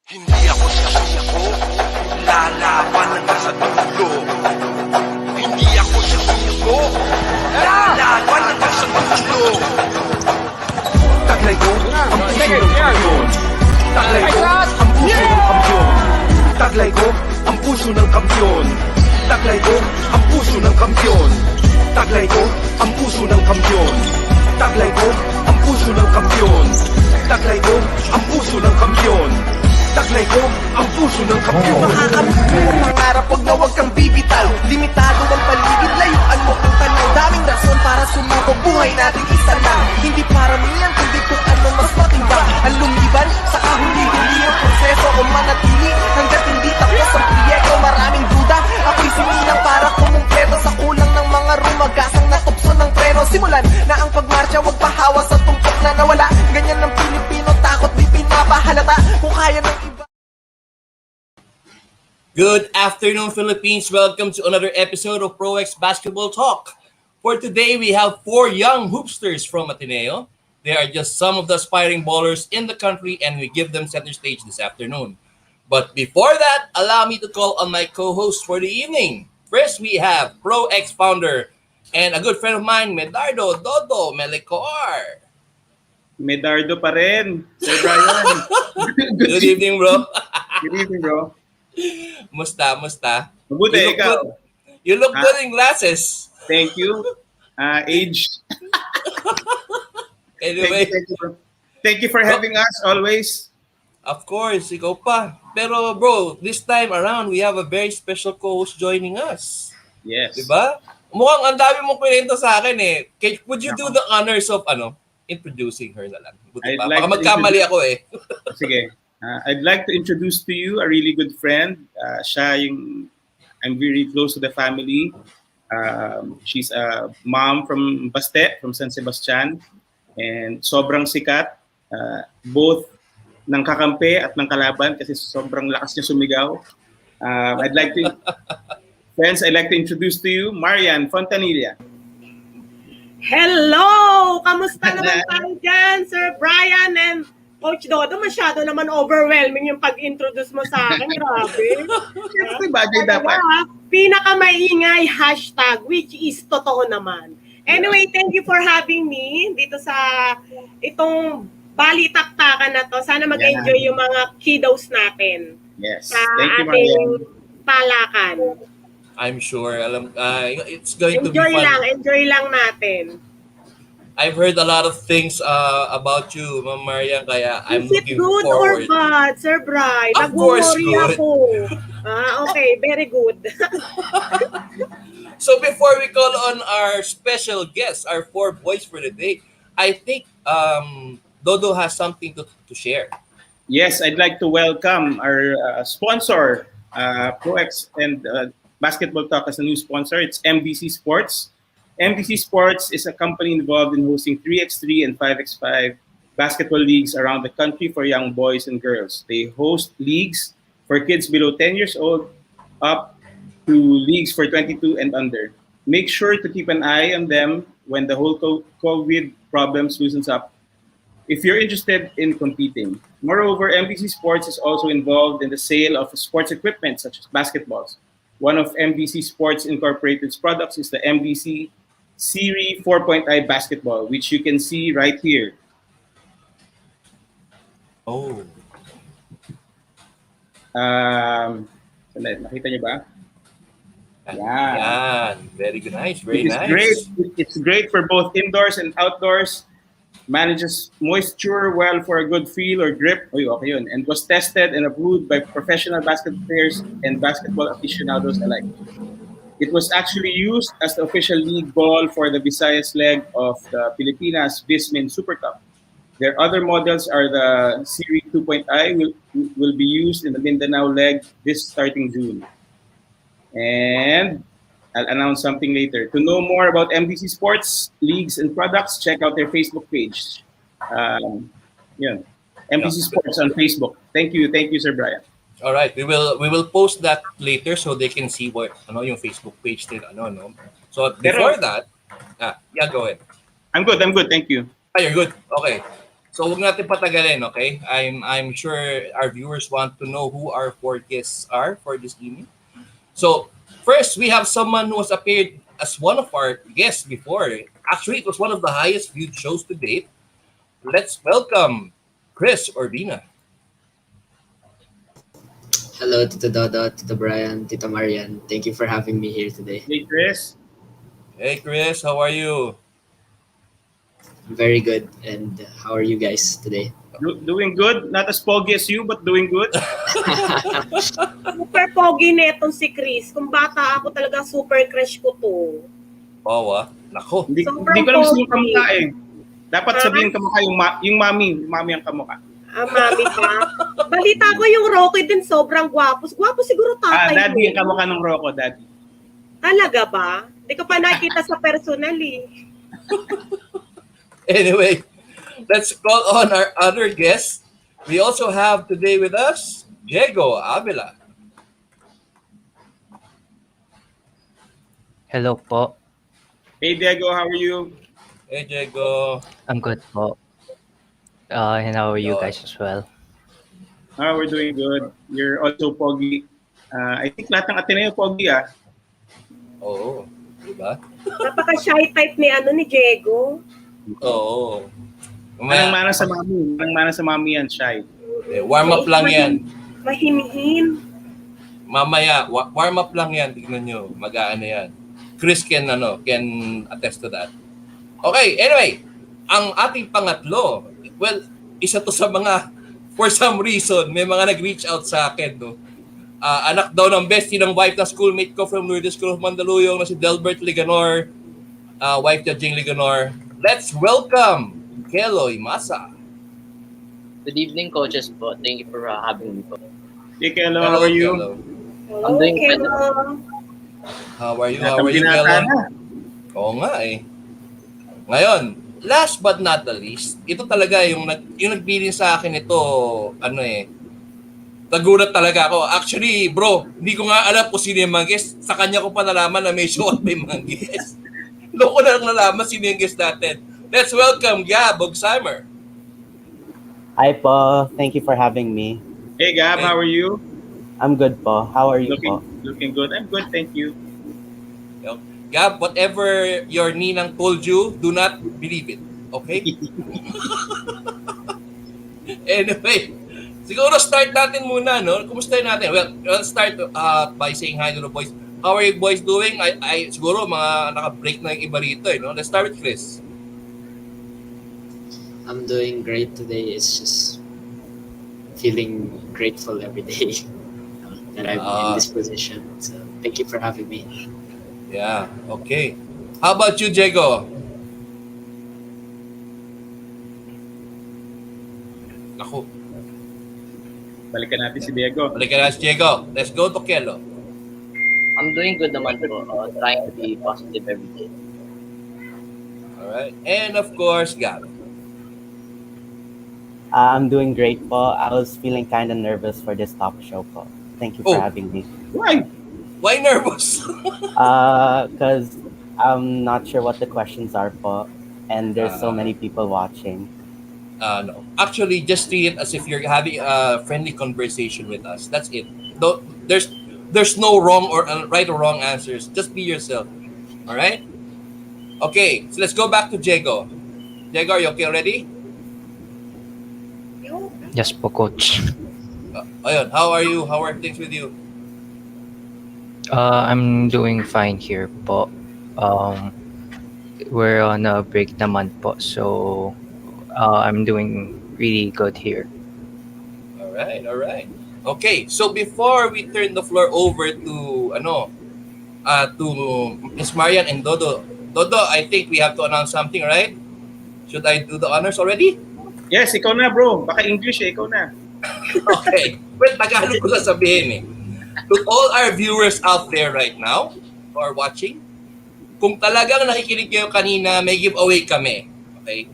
Hindi ako sasuko, lalaban hanggang sa dulo. Hindi ako sasuko, lalaban hanggang sa dulo. Taglay ko ang puso ng kampiyon. Taglay ko ang puso ng kampiyon. Taglay ko ang puso ng kampiyon. Taglay ko ang puso ng kampiyon. Taglay ko ang puso ng kampiyon. Taglay ko ang puso ng kampiyon. Taglay ko ang puso ng kampiyon. Taglay ko ang puso ng kampiyon. Makakamit mo pangarap, huwag na huwag kang bibitaw. Limitado ang paligid, layuan mo ang tanaw. Daming rason para sumako, buhay natin isa lang. Hindi paramihan, kundi kung ano mas matimbang. Ang lumiban, saka huli-huli ang proseso o manatili. Hanggat hindi tapos ang proyekto, maraming duda. Ako'y sinilang para kumumpleto sa kulang ng mga rumagasang natupso ng preno. Simulan na ang pagmarcha, huwag pahawa sa tumpok na nawala. Ganyan ng Pilipino, takot di pinapahalata. Kung kaya ng iba. Good afternoon, Philippines. Welcome to another episode of ProEx Basketball Talk. For today, we have 4 young hoopsters from Ateneo. They are just some of the aspiring ballers in the country, and we give them center stage this afternoon. But before that, allow me to call on my co-host for the evening. First, we have ProEx founder and a good friend of mine, Medardo, Dodo, Melicor. Medardo pa rin, Sir Brian. Good evening, bro. Good evening, bro. Musta? Mabuti, ikaw. You look good in glasses. Thank you. Age. Anyway. Thank you for having us always. Of course, ikaw pa. Pero bro, this time around, we have a very special co-host joining us. Yes. Diba? Mukhang ang dami mong kwento sa akin eh. Would you do the honors of introducing her na lang? Buti pa. Baka magkamali ako eh. Sige. I'd like to introduce to you a really good friend. I'm very close to the family. She's a mom from Baste, from San Sebastian. And sobrang sikat. Both ng kakampi at ng kalaban kasi sobrang lakas niya sumigaw. I'd like to introduce to you Marianne Fontanilla. Hello! Kamusta naman tayo dyan, Sir Brian and Coach Dodo? Masyado naman overwhelming yung pag-introduce mo sa akin. Grabe. Siyempre, bagay dapat. Pinakamaingay hashtag, which is totoo naman. Anyway, thank you for having me dito sa itong balitaktakan na to. Sana mag-enjoy yung mga kiddos natin. Yes. Sa Thank you, ating Marianne. talakan. I'm sure. It's going to be fun. Enjoy lang natin. I've heard a lot of things about you, Ma'am Marianne, kaya I'm Is it looking good forward. or bad, Sir Brian? Of course, good. Ako. Okay, very good. So before we call on our special guests, our 4 boys for the day, I think Dodo has something to share. Yes, I'd like to welcome our sponsor, ProEx and Basketball Talk as a new sponsor. It's MDC Sports. MDC Sports is a company involved in hosting 3x3 and 5x5 basketball leagues around the country for young boys and girls. They host leagues for kids below 10 years old up to leagues for 22 and under. Make sure to keep an eye on them when the whole COVID problems loosens up if you're interested in competing. Moreover, MDC Sports is also involved in the sale of sports equipment such as basketballs. One of MDC Sports Incorporated's products is the MDC Series 4.I basketball, which you can see right here. Oh. Nakita niyo ba? Yeah. Very good. Nice. Very It's nice. great. It's great for both indoors and outdoors. Manages moisture well for a good feel or grip. Okay yun. And was tested and approved by professional basketball players and basketball aficionados alike. It was actually used as the official league ball for the Visayas leg of the Pilipinas Bismin Super Cup. Their other models are the Series 2.I will be used in the Mindanao leg this starting June. And I'll announce something later. To know more about MDC Sports, leagues, and products, check out their Facebook page. MDC Sports on Facebook. Thank you, Sir Brian. All right, we will post that later so they can see what yung Facebook page din no. So before that, go ahead. I'm good. Thank you. You're good. Okay. So huwag natin patagalin, okay? I'm sure our viewers want to know who our 4 guests are for this evening. So first, we have someone who has appeared as one of our guests before. Actually, it was one of the highest viewed shows to date. Let's welcome Chris Urbina. Hello, Tito Dodo, Tito Brian, Tita Marianne. Thank you for having me here today. Hey, Chris. Hey Chris, how are you? I'm very good. And how are you guys today? Doing good. Not as pogy as you, but doing good. Super pogi netong si Chris. Kung bata ako talaga super crush ko to. Wow, nako. Hindi, Sobrang hindi ko lang gusto yung pogi. kamukha eh. Dapat sabihin kamukha yung mami ang kamukha. Mami pa. Balita ko yung Rocky din sobrang gwapo. Gwapo siguro tatay Daddy mo. ang kamukha ng Rocco, daddy. Talaga ba? Hindi ko pa nakita sa personal eh. Anyway, let's call on our other guest. We also have today with us Diego Avila. Hello po. Hey, Diego, how are you? Hey Diego. I'm good po. And how are you Good. guys as well? We're doing good. You're also pogi. I think lahat ng Ateneo pogi ah. Oo, diba? Napaka-shy type ni Diego. Oo. Manang-mana sa mami. Manang-mana sa mami yan, shy. Warm up lang yan. Mahimihin. Mamaya, warm up lang yan. Tignan nyo, mag-aano yan. Chris can attest to that. Okay, anyway, ang ating pangatlo, well, isa to sa mga, for some reason, may mga nag-reach out sa akin, no? Anak daw ng bestie ng wife na schoolmate ko from Lourdes Cruz, Mandaluyong na si Delbert Liganor, wife niya Jing Liganor. Let's welcome Kelo, Ymasa. Good evening, coaches po. Thank you for having me po. Hey, Kelo, how are you? Kelo. I'm doing Okay, well. How are you? How are you, Binata Kelo? na. Oo nga eh. Ngayon, last but not the least, ito talaga yung nagbilin sa akin ito, nagulat talaga ako. Actually, bro, hindi ko nga alam kung sino yung mga guest. Sa kanya ko pa nalaman na may show at may mga guest. Doon ko na lang nalaman sino yung guest natin. Let's welcome Gab Ogsimer. Hi po. Thank you for having me. Hey, Gab, how are you? I'm good po. How are you po? Looking good. I'm good, thank you. Gab, whatever your ninang told you, do not believe it. Okay? Anyway, siguro start natin muna, no? Kumusta natin? Well, let's start by saying hi to the boys. How are you boys doing? I siguro mga naka-break na yung iba rito, no? Let's start with Chris. I'm doing great today. It's just feeling grateful every day that I'm in this position. So thank you for having me. Yeah, okay. How about you, Diego? Ako, Balikan natin si Diego. balikan na si Diego. Let's go to Kelo. I'm doing good naman po. Trying to be positive every day. Alright. And of course, Gab. I'm doing great po. I was feeling kind of nervous for this talk show po. Thank you for Oh. having me. Why? Why nervous? Because I'm not sure what the questions are po. And there's so many people watching. No. Actually, just treat it as if you're having a friendly conversation with us. That's it. There's no wrong or right or wrong answers. Just be yourself. All right? Okay, so let's go back to Diego. Diego, are you okay already? Yes po, coach. Ayun, how are you? How are things with you? I'm doing fine here po. We're on a break naman po. So, I'm doing really good here. All right. Okay, so before we turn the floor over to Miss Marianne and Dodo. Dodo, I think we have to announce something, right? Should I do the honors already? Yes, ikaw na, bro. Baka English ikaw na. Okay. Well, Tagalog ko na sabihin eh. To all our viewers out there right now who are watching, kung talagang nakikinig kayo kanina, may giveaway kami. Okay?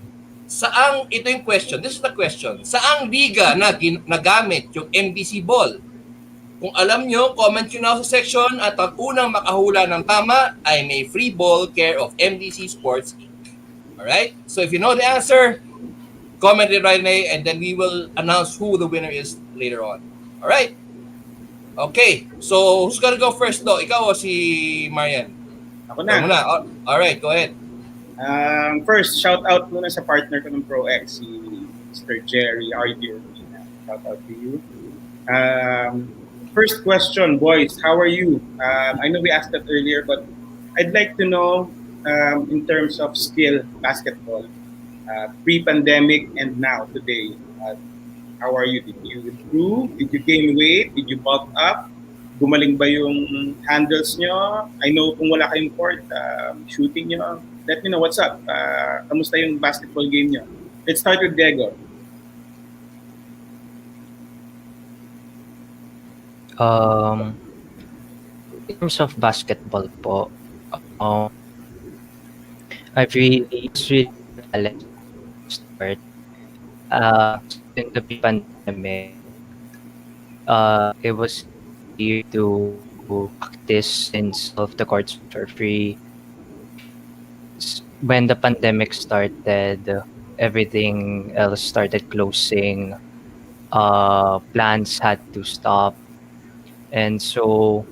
Ito yung question, this is the question. Saang liga na nagamit yung MBC ball? Kung alam nyo, comment nyo na sa section at ang unang makahula ng tama ay may free ball care of MBC Sports Inc. Alright? So if you know the answer, comment it right away, and then we will announce who the winner is later on. All right. Okay. So who's gonna go first, though? Ikaw o si Marianne? Ako Ikaw na. muna. All right. Go ahead. First, shout out muna sa partner ko ng ProEx, si Mr. Jerry RD Urbina. Shout out to you. First question, boys, how are you? I know we asked that earlier, but I'd like to know in terms of skill basketball, pre-pandemic and now, today. How are you? Did you improve? Did you gain weight? Did you bulk up? Gumaling ba yung handles nyo? I know kung wala kayong court, shooting nyo. Let me know what's up. Kamusta yung basketball game nyo? Let's start with Diego. In terms of basketball po, I've really talent start. In the pandemic, it was easier to practice since all of the courts were free. When the pandemic started, everything else started closing. Plans had to stop, and so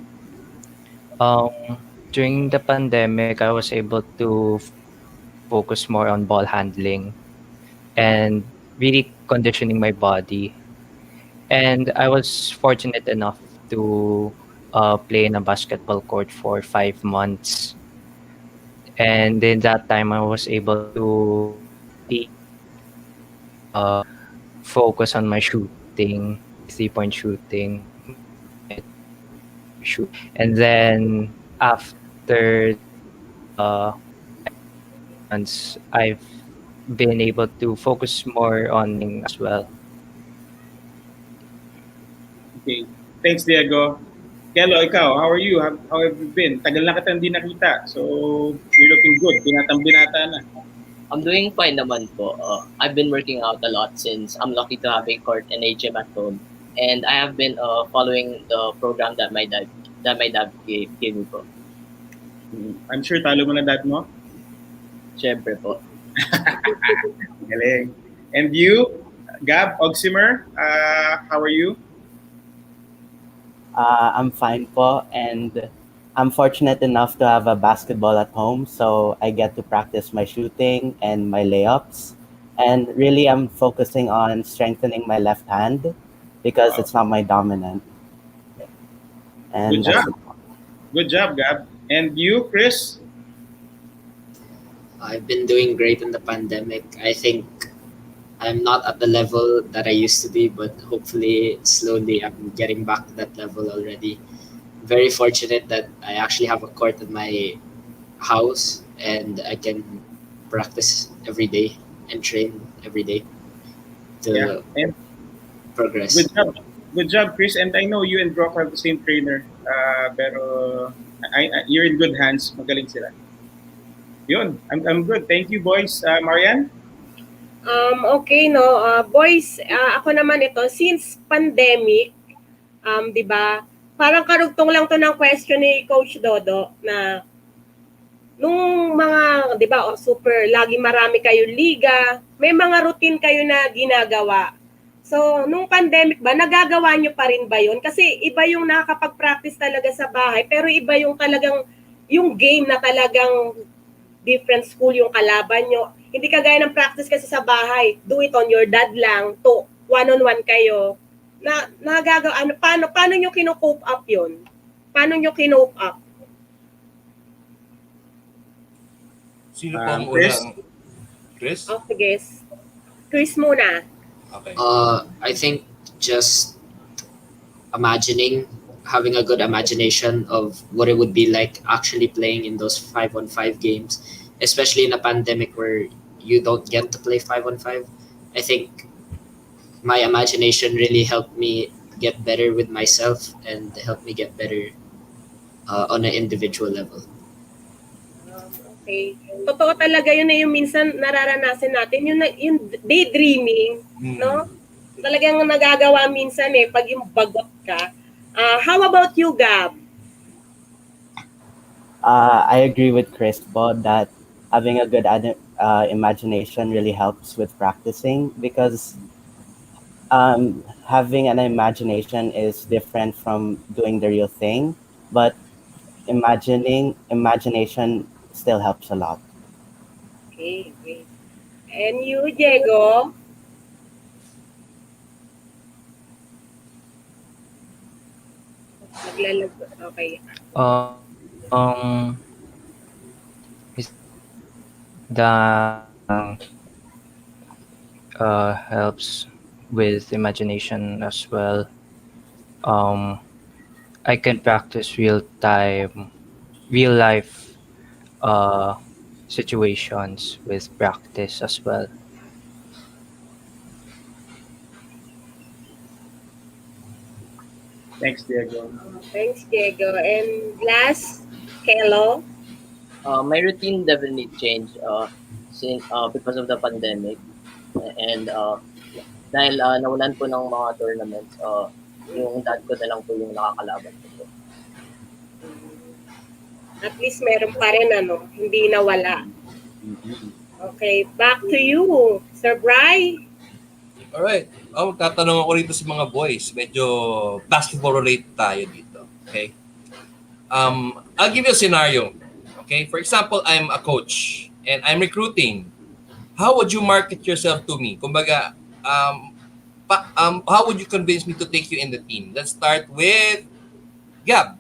during the pandemic, I was able to focus more on ball handling and really conditioning my body. And I was fortunate enough to play in a basketball court for 5 months. And in that time, I was able to focus on my shooting, 3-point shooting. And then after months, I've been able to focus more on as well. Okay. Thanks, Diego. Kelo, ikaw, how are you? How have you been? Tagal na kita hindi nakita. So, you're looking good. Binatang-binata na. I'm doing fine naman po. I've been working out a lot since I'm lucky to have a court and a gym at home. And I have been following the program that my dad gave me po. I'm sure talo mo na dad mo. Siyempre po. Galing. And you, Gab, Ogsimer, how are you? I'm fine po, and I'm fortunate enough to have a basketball at home, so I get to practice my shooting and my layups. And really, I'm focusing on strengthening my left hand because it's not my dominant. And Good job. Good job, Gab. And you, Chris? I've been doing great in the pandemic. I think I'm not at the level that I used to be, but hopefully slowly I'm getting back to that level already. Very fortunate that I actually have a court in my house and I can practice every day and train every day to progress. Good job, Chris. And I know you and Brock have the same trainer. Pero you're in good hands. Magaling sila. Yun. I'm good. Thank you, boys. Marianne? Okay, no. Boys, ako naman ito, since pandemic, di ba, parang karugtong lang to ng question ni Coach Dodo na nung mga, di ba, super, lagi marami kayo liga, may mga routine kayo na ginagawa. So, nung pandemic ba, nagagawa nyo pa rin ba yun? Kasi iba yung nakakapag-practice talaga sa bahay, pero iba yung talagang, yung game na talagang different school yung kalaban nyo. Hindi kagaya ng practice kasi sa bahay, do it on your dad lang, to one-on-one kayo. Nagagawa, paano nyo kino-cope up yun? Paano nyo kino-cope up? Sino pang Chris? unang? Chris? Oh, sige. Chris muna. Okay. I think just having a good imagination of what it would be like actually playing in those 5-on-5 games, especially in a pandemic where you don't get to play 5-on-5. I think my imagination really helped me get better with myself and helped me get better on an individual level. Okay. Totoo talaga yun na yung minsan nararanasan natin, yung daydreaming, no? Talagang nagagawa minsan pag yung bagot ka. How about you, Gab? I agree with Chris po that having a good imagination really helps with practicing because having an imagination is different from doing the real thing, but imagination still helps a lot. Okay, great. And you, Diego? Naglalag. Okay. Um, is the helps with imagination as well. Um, I can practice real life uh, situations with practice as well. Thanks, Diego. Thanks, Diego. And last, Kelo. My routine definitely changed since because of the pandemic and dahil nawalan po ng mga tournaments, yung dad ko na lang po yung nakakalaban ko po. At least meron pa rin, ano, hindi nawala. Okay, back to you, Sir Bry. Alright. Tatanong ako rito sa mga boys. Medyo basketball-related tayo dito. Okay? I'll give you a scenario. Okay? For example, I'm a coach and I'm recruiting. How would you market yourself to me? Kumbaga, how would you convince me to take you in the team? Let's start with Gab.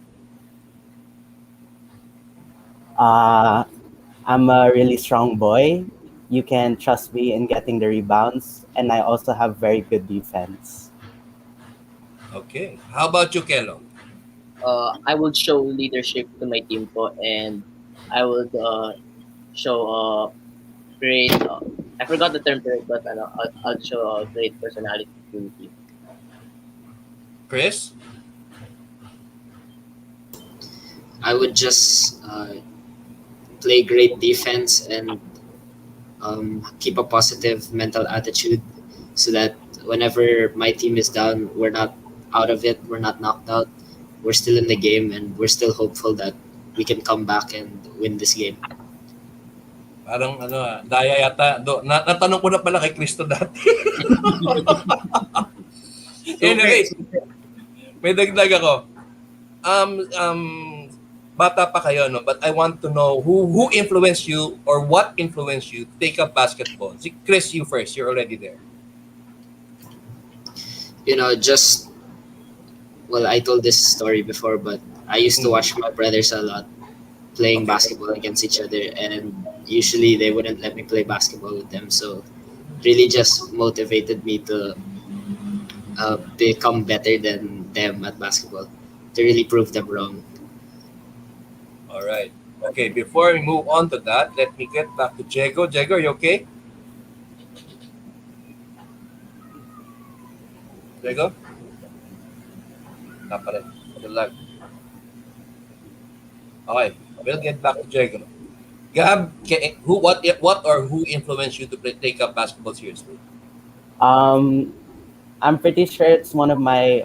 I'm a really strong boy. You can trust me in getting the rebounds, and I also have very good defense. Okay. How about you, Kelo? I would show leadership to my team po and I would show great I forgot the term for it, but I'll show a great personality to the team. Chris? I would just play great defense and keep a positive mental attitude so that whenever my team is down, we're not out of it, we're not knocked out, we're still in the game, and we're still hopeful that we can come back and win this game. Parang daya yata. Natanong ko na pala kay Cristo dati. Anyway, may dagdag ako. Bata pa kayo, no? But I want to know who influenced you or what influenced you to take up basketball. Si Chris, you first. You're already there. I told this story before, but I used to watch my brothers a lot playing basketball against each other, and usually they wouldn't let me play basketball with them. So really just motivated me to become better than them at basketball, to really prove them wrong. All right. Okay, before we move on to that, let me get back to Diego. Diego, are you okay? Diego? Not pala. Good luck. Okay, we'll get back to Diego. Gab, who influenced you to take up basketball seriously? I'm pretty sure it's one of my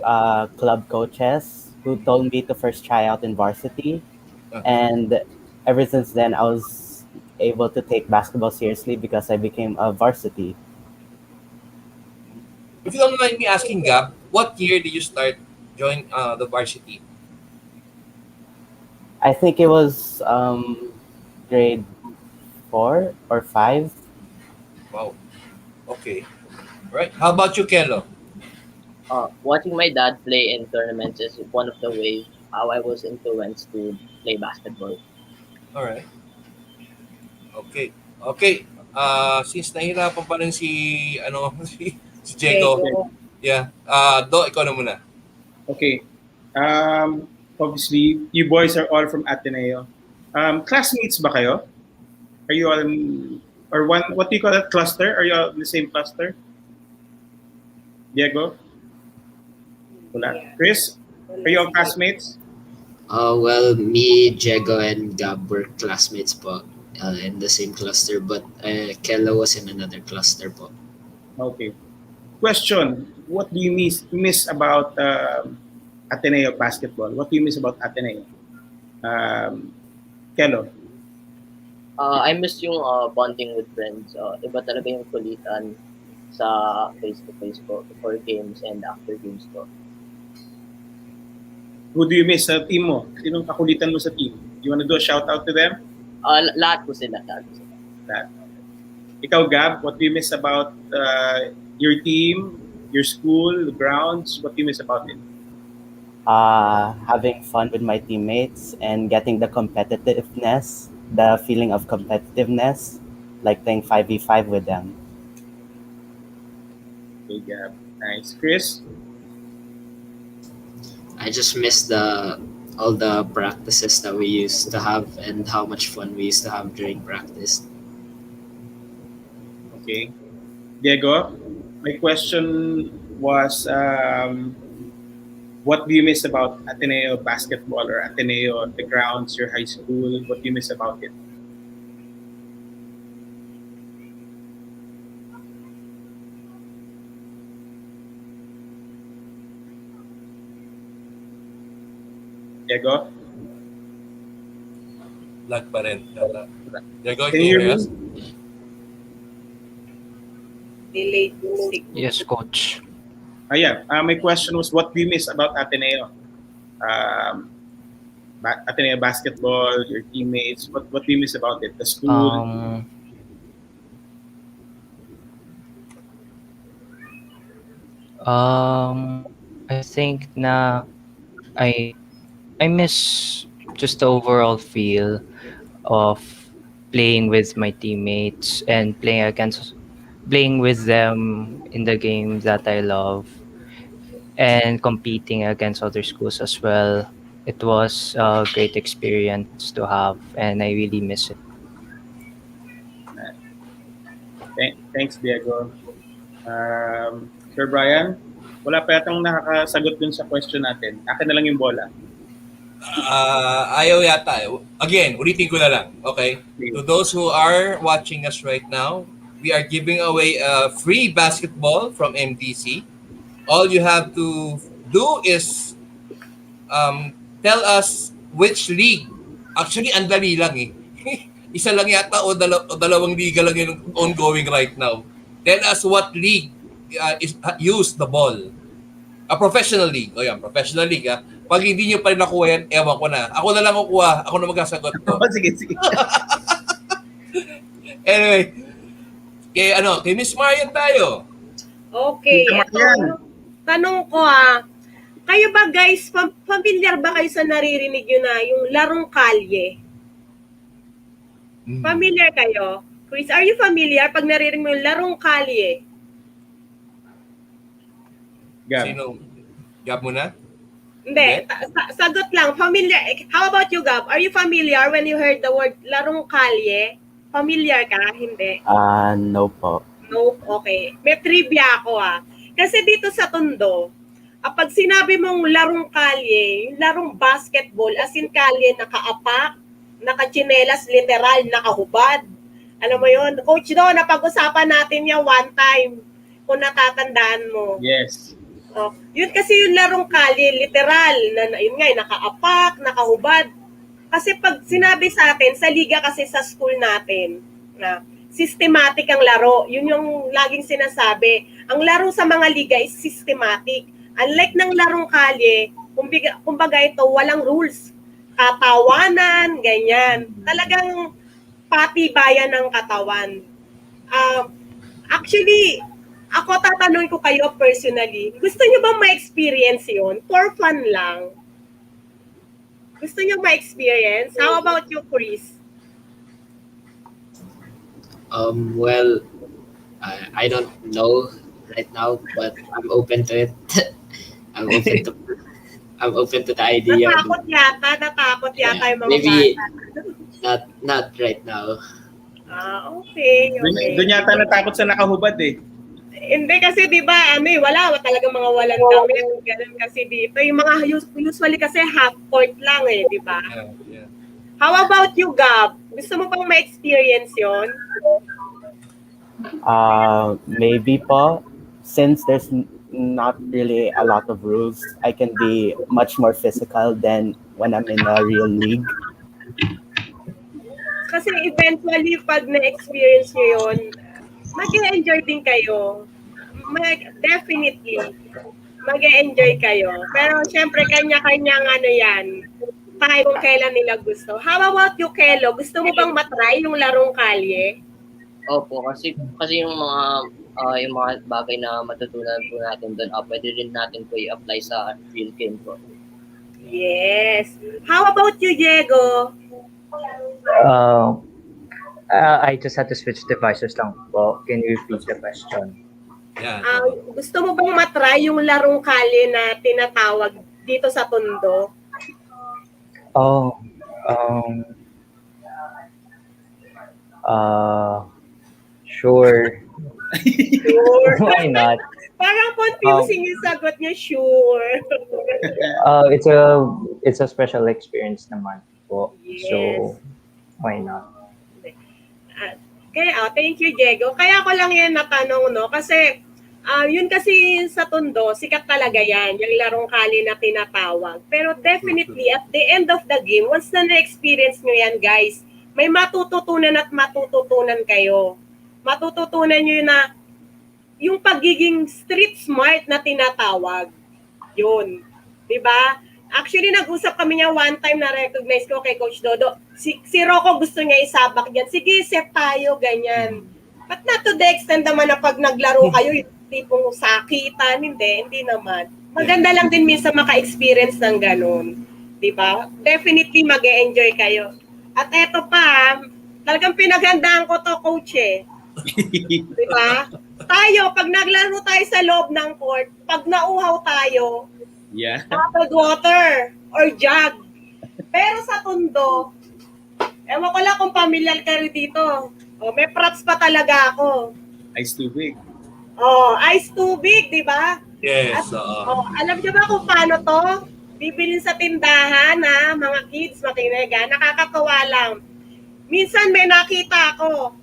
club coaches who told me to first try out in varsity. And ever since then, I was able to take basketball seriously because I became a varsity. If you don't mind me asking, Gab, what year did you start join the varsity? I think it was grade 4 or 5. Wow. Okay. Right. How about you, Kelo? Watching my dad play in tournaments is one of the ways how I was influenced to play basketball. All right. Okay. Okay. Since nahirapan pa rin si si Diego. Yeah. Do, ikaw na muna. Okay. Obviously, you boys are all from Ateneo. Classmates ba kayo? Are you all or what do you call that, cluster? Are you all in the same cluster? Diego? Wala. Chris? Are you all classmates? Me, Diego, and Gab were classmates po in the same cluster, but Kelo was in another cluster po. Okay. Question: what do you miss about Ateneo basketball? What do you miss about Ateneo? Kelo? I miss yung bonding with friends. Iba talaga yung kulitan sa face-to-face ko before games and after games ko. Who do you miss sa team mo? Sinong kakulitan mo sa team? You wanna do a shout out to them? Lahat ko sila. That. Ikaw, Gab, what do you miss about your team, your school, the grounds? What do you miss about it? Having fun with my teammates and getting the competitiveness, the feeling of competitiveness, like playing 5v5 with them. Okay, Gab. Nice. Chris? I just miss all the practices that we used to have and how much fun we used to have during practice. Okay. Diego, my question was, what do you miss about Ateneo basketball or Ateneo, the grounds, your high school? What do you miss about it? Diego? Lag pa rin. Diego, Can you hear me? us? Delayed music. Yes, coach. My question was, what do you miss about Ateneo? Ateneo basketball, your teammates. What do you miss about it? The school. I think na I miss just the overall feel of playing with my teammates and playing with them in the game that I love and competing against other schools as well. It was a great experience to have and I really miss it. Thanks, Diego. Sir Brian, wala pa yatang nakakasagot dun sa question natin. Akin na lang yung bola. Ayaw yata. Again, ulitin ko na lang. Okay? To those who are watching us right now, we are giving away a free basketball from MDC. All you have to do is tell us which league. Actually, ang dali lang eh. Isa lang yata o dalawang liga lang yung ongoing right now. Tell us what league use the ball. A professional league. O yan, professional league. Pag hindi nyo pa rin nakuha yan, ewan ko na. Ako na lang kukuha. Ako na magkasagot ko. Sige. Anyway, kay Miss Marianne tayo. Okay. Tanong ko kayo ba guys, familiar ba kayo sa naririnig nyo na yung larong kalye? Familiar kayo? Chris, are you familiar pag naririnig mo yung larong kalye? Gab. Sino? Gab mo na? Hindi. Sagot lang. Familiar. How about you, Gab? Are you familiar when you heard the word larong kalye? Familiar ka? Hindi. No po. No? Okay. May trivia ako Kasi dito sa Tondo, pag sinabi mong larong kalye, yung larong basketball, as in kalye, nakaapak, nakachinelas, literal, nakahubad. Alam mo yun? Coach Do, napag-usapan natin yan one time, kung natatandaan mo. Yes. Yun kasi yung larong kalye, literal, na yun nga, nakaapak, nakahubad. Kasi pag sinabi sa atin, sa liga kasi sa school natin, na systematic ang laro. Yun yung laging sinasabi. Ang laro sa mga liga is systematic. Unlike ng larong kalye, kumbaga ito, walang rules. Katawanan, ganyan. Talagang patibayan ng katawan. Actually, ako tatanungin ko kayo personally, gusto nyo bang ma-experience yun? For fun lang. Gusto nyo ma-experience? How about you, Chris? Well, I don't know right now, but I'm open to it. I'm open to the idea. Natakot yata yung mga maybe bata. not right now. Okay. Doon yata natakot sa nakahubad eh. Hindi kasi 'di ba, wala talaga mga walang damit, ganun kasi dito. Yung mga usually kasi half court lang 'di ba? Yeah. How about you, Gab? Gusto mo pang ma-experience 'yon? Maybe po. Since there's not really a lot of rules, I can be much more physical than when I'm in a real league. Kasi eventually, pag na-experience nyo yun, mag-enjoy din kayo. Definitely, mag-enjoy kayo. Pero syempre, kanya-kanyang ano yan, tayo kung kailan nila gusto. How about you, Kelo? Gusto mo bang matry yung larong kalye? Opo, kasi yung mga bagay na matutunan po natin doon, pwede rin natin po i-apply sa real game po. Yes. How about you, Diego? I just had to switch devices lang po. Can you repeat the question? Yeah. Gusto mo bang matry yung larong kalye na tinatawag dito sa Tondo? Oh, sure. Sure. Why not? Parang confusing yung sagot niya, sure. It's a special experience naman po. Yes. So, why not? Kaya, thank you, Diego. Kaya ko lang yan natanong, no? Kasi, yun kasi sa Tondo, sikat talaga yan, yung larong kali na tinatawag. Pero definitely, at the end of the game, once na na-experience nyo yan, guys, may matututunan at matututunan kayo. Matututunan nyo na yung pagiging street smart na tinatawag. Yun. Diba? Actually, nag-usap kami niya one time na recognize ko kay Coach Dodo. Si Rocco gusto niya isabak dyan. Sige, set tayo, ganyan. But not to the extent naman na pag naglaro kayo, yung tipong sakitan, hindi naman. Maganda lang din minsan maka-experience ng ganun. Diba? Definitely mag-e-enjoy kayo. At eto pa, talagang pinaghandaan ko to, Coach eh. Diba? Tayo, pag naglaro tayo sa loob ng court, pag nauhaw tayo, bottled water or jug. Pero sa Tondo, ewan ko lang kung familiar ka rin dito. May props pa talaga ako. Ice tubig. Ice tubig, di ba? Yes. Alam niyo ba kung paano to? Bibilin sa tindahan, mga kids, makinig, nakakatawa lang. Minsan may nakita ako,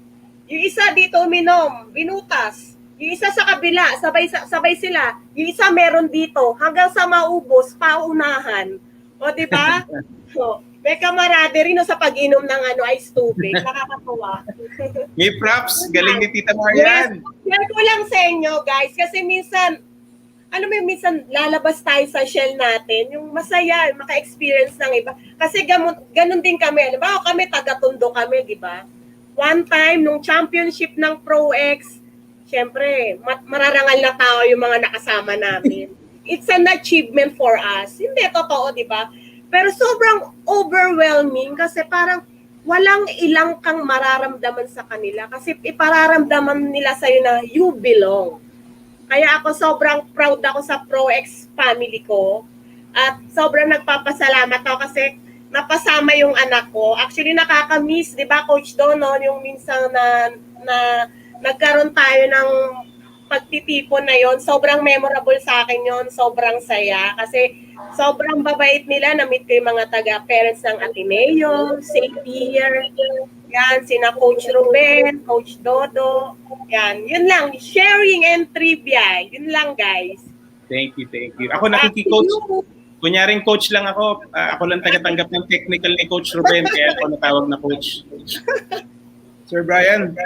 yung isa dito uminom, binutas. Yung isa sa kabila, sabay sila. Yung isa meron dito, hanggang sa maubos, paunahan. O, di ba? So, may camaraderie sa pag-inom ng ice tubig. Nakakatuwa. May props. Galing ni Tita Marianne. Yes. Yan ko lang sa inyo, guys. Kasi minsan, minsan lalabas tayo sa shell natin, yung masaya, maka-experience ng iba. Kasi ganun din kami. Diba? Kami, taga-Tondo kami, di ba? One time, nung championship ng ProEx, syempre, mararangal na tao yung mga nakasama namin. It's an achievement for us. Hindi, totoo, di ba? Pero sobrang overwhelming kasi parang walang ilang kang mararamdaman sa kanila kasi ipararamdaman nila sa'yo na you belong. Kaya ako sobrang proud ako sa ProEx family ko at sobrang nagpapasalamat ako kasi napasama yung anak ko. Actually, nakaka-miss, di ba, Coach Dono, yung minsan na nagkaroon tayo ng pagtitipon na yon. Sobrang memorable sa akin yon, sobrang saya. Kasi sobrang babait nila, na-meet ko yung mga taga-parents ng Ateneo, Xavier, yan, sina Coach Ruben, Coach Dodo, yan. Yun lang, sharing and trivia. Yun lang, guys. Thank you. Ako nakiki-coach. Kunyaring coach lang ako. Ako lang taga-tanggap ng technical ni Coach Ruben, kaya ako natawag na coach. Sir Brian.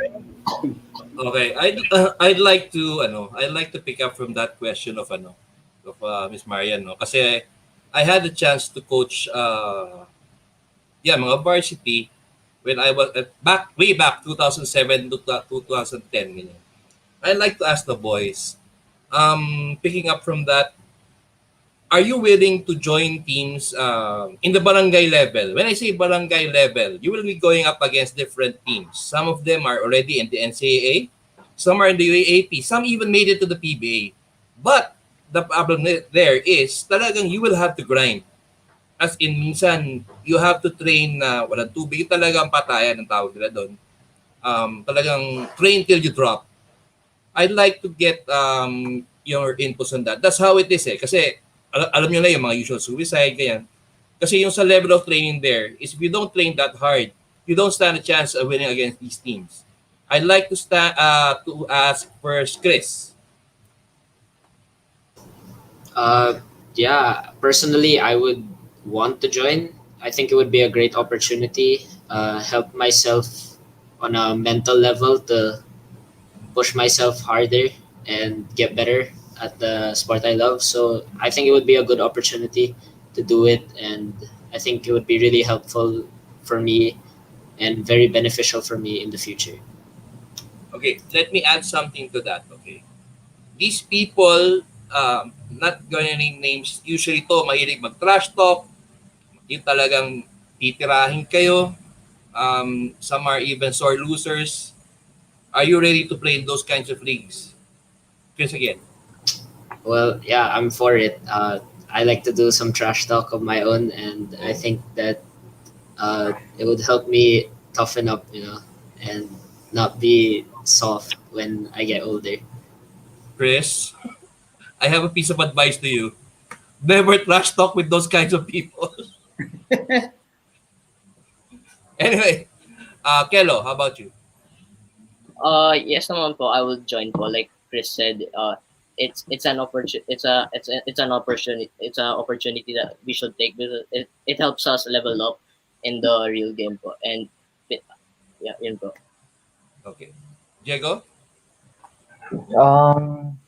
Okay, I'd like to pick up from that question of Miss Marianne, no? Kasi I had the chance to coach mga varsity when I was way back 2007 to 2010 ganyan. I'd like to ask the boys, picking up from that, are you willing to join teams in the barangay level? When I say barangay level, you will be going up against different teams. Some of them are already in the NCAA, some are in the UAAP, some even made it to the PBA. But the problem there is talagang you will have to grind. As in, minsan, you have to train na walang tubig. Talagang patayan ang tawag nila doon. Talagang train till you drop. I'd like to get your inputs on that. That's how it is eh. Kasi alam nyo na yung mga usual suicide, ganyan. Kasi yung sa level of training there is if you don't train that hard, you don't stand a chance of winning against these teams. I'd like to ask first Chris. Personally, I would want to join I think it would be a great opportunity. Help myself on a mental level to push myself harder and get better at the sport I love. So I think it would be a good opportunity to do it, and I think it would be really helpful for me and very beneficial for me in the future. Okay, let me add something to that. Okay, these people, not gonna name names, usually to mahilig mag-trash talk, yung talagang titirahin kayo. Some are even sore losers. Are you ready to play in those kinds of leagues? Chris again. Well, yeah, I'm for it. I like to do some trash talk of my own, and I think that it would help me toughen up, and not be soft when I get older. Chris, I have a piece of advice to you. Never trash talk with those kinds of people. Anyway, Kelo, how about you? Yes naman po, I will join po. Like Chris said, it's an opportunity. It's an opportunity. It's an opportunity that we should take because it helps us level up in the real game po. And yeah, yun po. Okay. Diego? Um,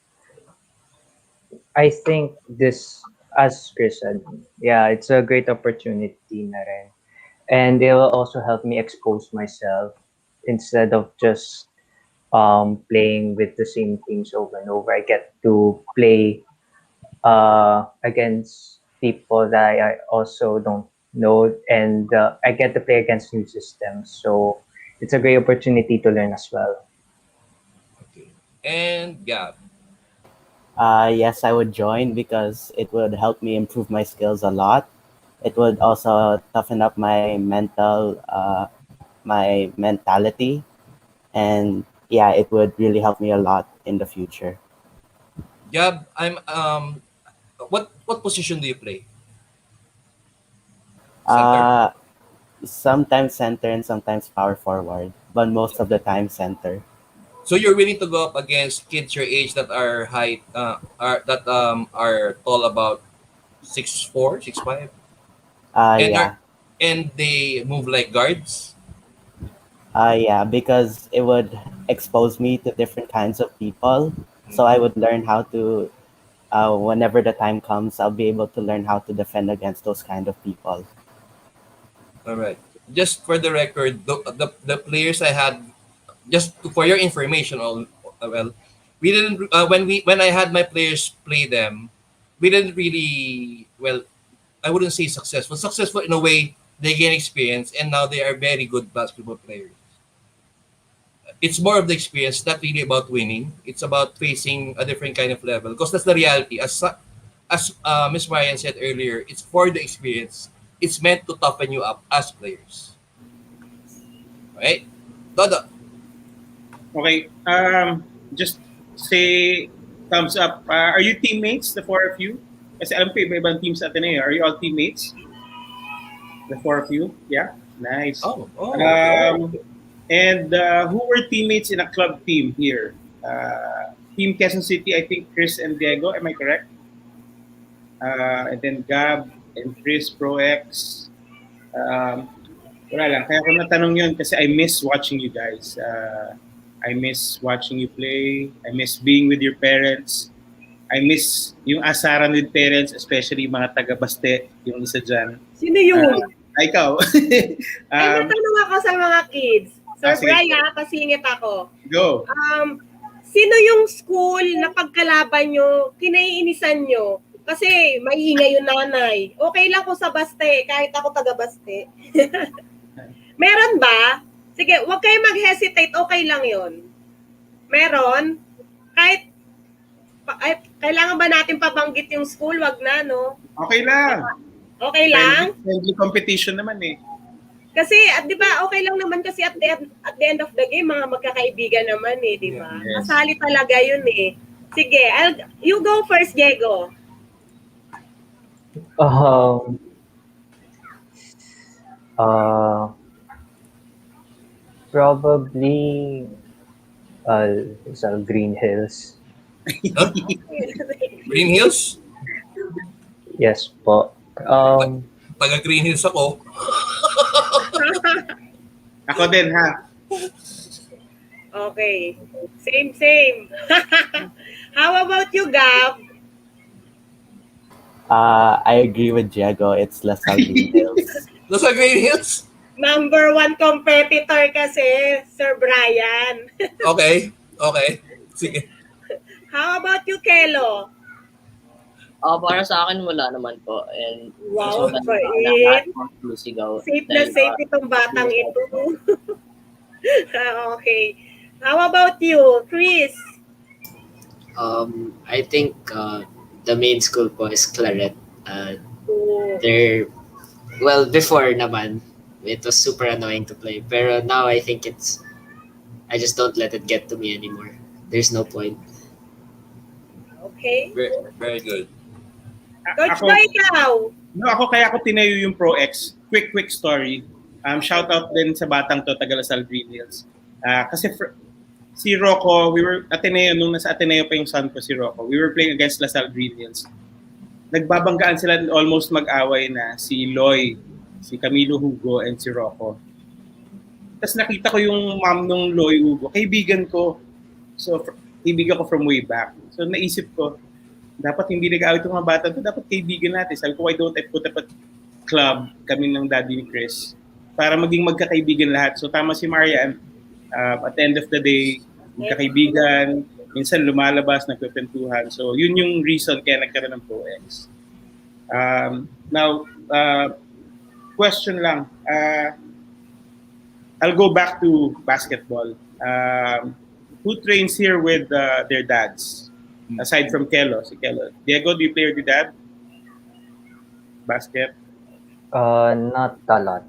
I think this, as Chris said, yeah, it's a great opportunity na rin. And it will also help me expose myself instead of just playing with the same teams over and over. I get to play against people that I also don't know, and I get to play against new systems. So it's a great opportunity to learn as well. Okay. And Gab? Yes, I would join because it would help me improve my skills a lot. It would also toughen up my mentality, and yeah, it would really help me a lot in the future. Gab, what position do you play? Center? Uh, Sometimes center and sometimes power forward, but most of the time center. So you're willing to go up against kids your age that are are tall about 6'4", 6'5", and are Yeah. and they move like guards? Yeah, because it would expose me to different kinds of people. So I Mhm. would learn how to, whenever the time comes, I'll be able to learn how to defend against those kind of people. All right. Just for the record, the players I had, for your information, well, we didn't when I had my players play them, we didn't really, well, I wouldn't say successful. Successful in a way, they gain experience and now they are very good basketball players. It's more of the experience, not really about winning. It's about facing a different kind of level because that's the reality. As Miss Marianne said earlier, it's for the experience. It's meant to toughen you up as players. Right? Dodo. Okay. Just say thumbs up. Are you teammates, the four of you? Kasi alam ko iba-ibang teams sa Ateneo. Are you all teammates? The four of you? Yeah? Nice. Okay. And who were teammates in a club team here? Team Quezon City, I think Chris and Diego. Am I correct? And then Gab and Chris, ProEx. Wala lang. Kaya ko natanong yun kasi I miss watching you guys. I miss watching you play. I miss being with your parents. I miss yung asaran with parents, especially yung mga taga-Baste, yung isa dyan. Sino yun? Ikaw. Ay, may tanong ako sa mga kids. Sir sige. Brian, pasingit ako. Go. Sino yung school na pagkalaban nyo, kinaiinisan nyo? Kasi maingay yung nanay. Okay lang ko sa Baste, kahit ako taga-Baste. Meron ba? Sige, huwag kayo mag-hesitate, okay lang yon. Meron? Kahit, kailangan ba natin pabanggit yung school? Wag na, no? Okay lang. Okay lang? Friendly competition naman eh. Kasi, di ba, okay lang naman kasi at the end of the game, mga magkakaibigan naman eh, di ba? Yes. Kasali talaga yun eh. Sige, you go first, Diego. Probably sa Green Hills. Green Hills? Yes po. taga Green Hills ako. Ako din, ha? Okay. Same. How about you, Gab? I agree with Diego. It's Lasal Green Hills. Nasa Green Hills? Number 1 competitor kasi, Sir Brian. Okay. Sige. How about you, Kelo? Para sa akin, wala naman po. And Wow, gusto ko bait. Lusigaw. Safe na safe itong batang ito. Okay. How about you, Chris? I think the main school po is Claret. Oh. Before naman, it was super annoying to play. Pero now I think I just don't let it get to me anymore. There's no point. Okay. Very, very good. Coach Boy, ikaw? No, kaya ako tinayo yung ProEx. Quick story. Shout out din sa batang to, taga Lasal Green Hills. Kasi si Rocco, we were Ateneo, nung nasa Ateneo pa yung son ko si Rocco, we were playing against Lasal Green Hills. Nagbabanggaan sila, almost mag-away na si Loy, si Camilo Hugo, and si Rocco. Tapos nakita ko yung mom nung Loy Hugo, kaibigan ko. So, kaibigan ko from way back. So, naisip ko, dapat hindi nag-away itong mga bata to, dapat kaibigan natin. Sabi ko, why don't I put up a club, kami ng daddy ni Chris, para maging magkakaibigan lahat. So, tama si Marianne, at the end of the day, magkakaibigan, minsan lumalabas, nagpipintuhan. So, yun yung reason kaya nagkaroon ng ProEx. Now, question lang. I'll go back to basketball. Who trains here with their dads? Aside from Kelo, si Kelo. Diego, do you play with your dad? Basket? Not a lot.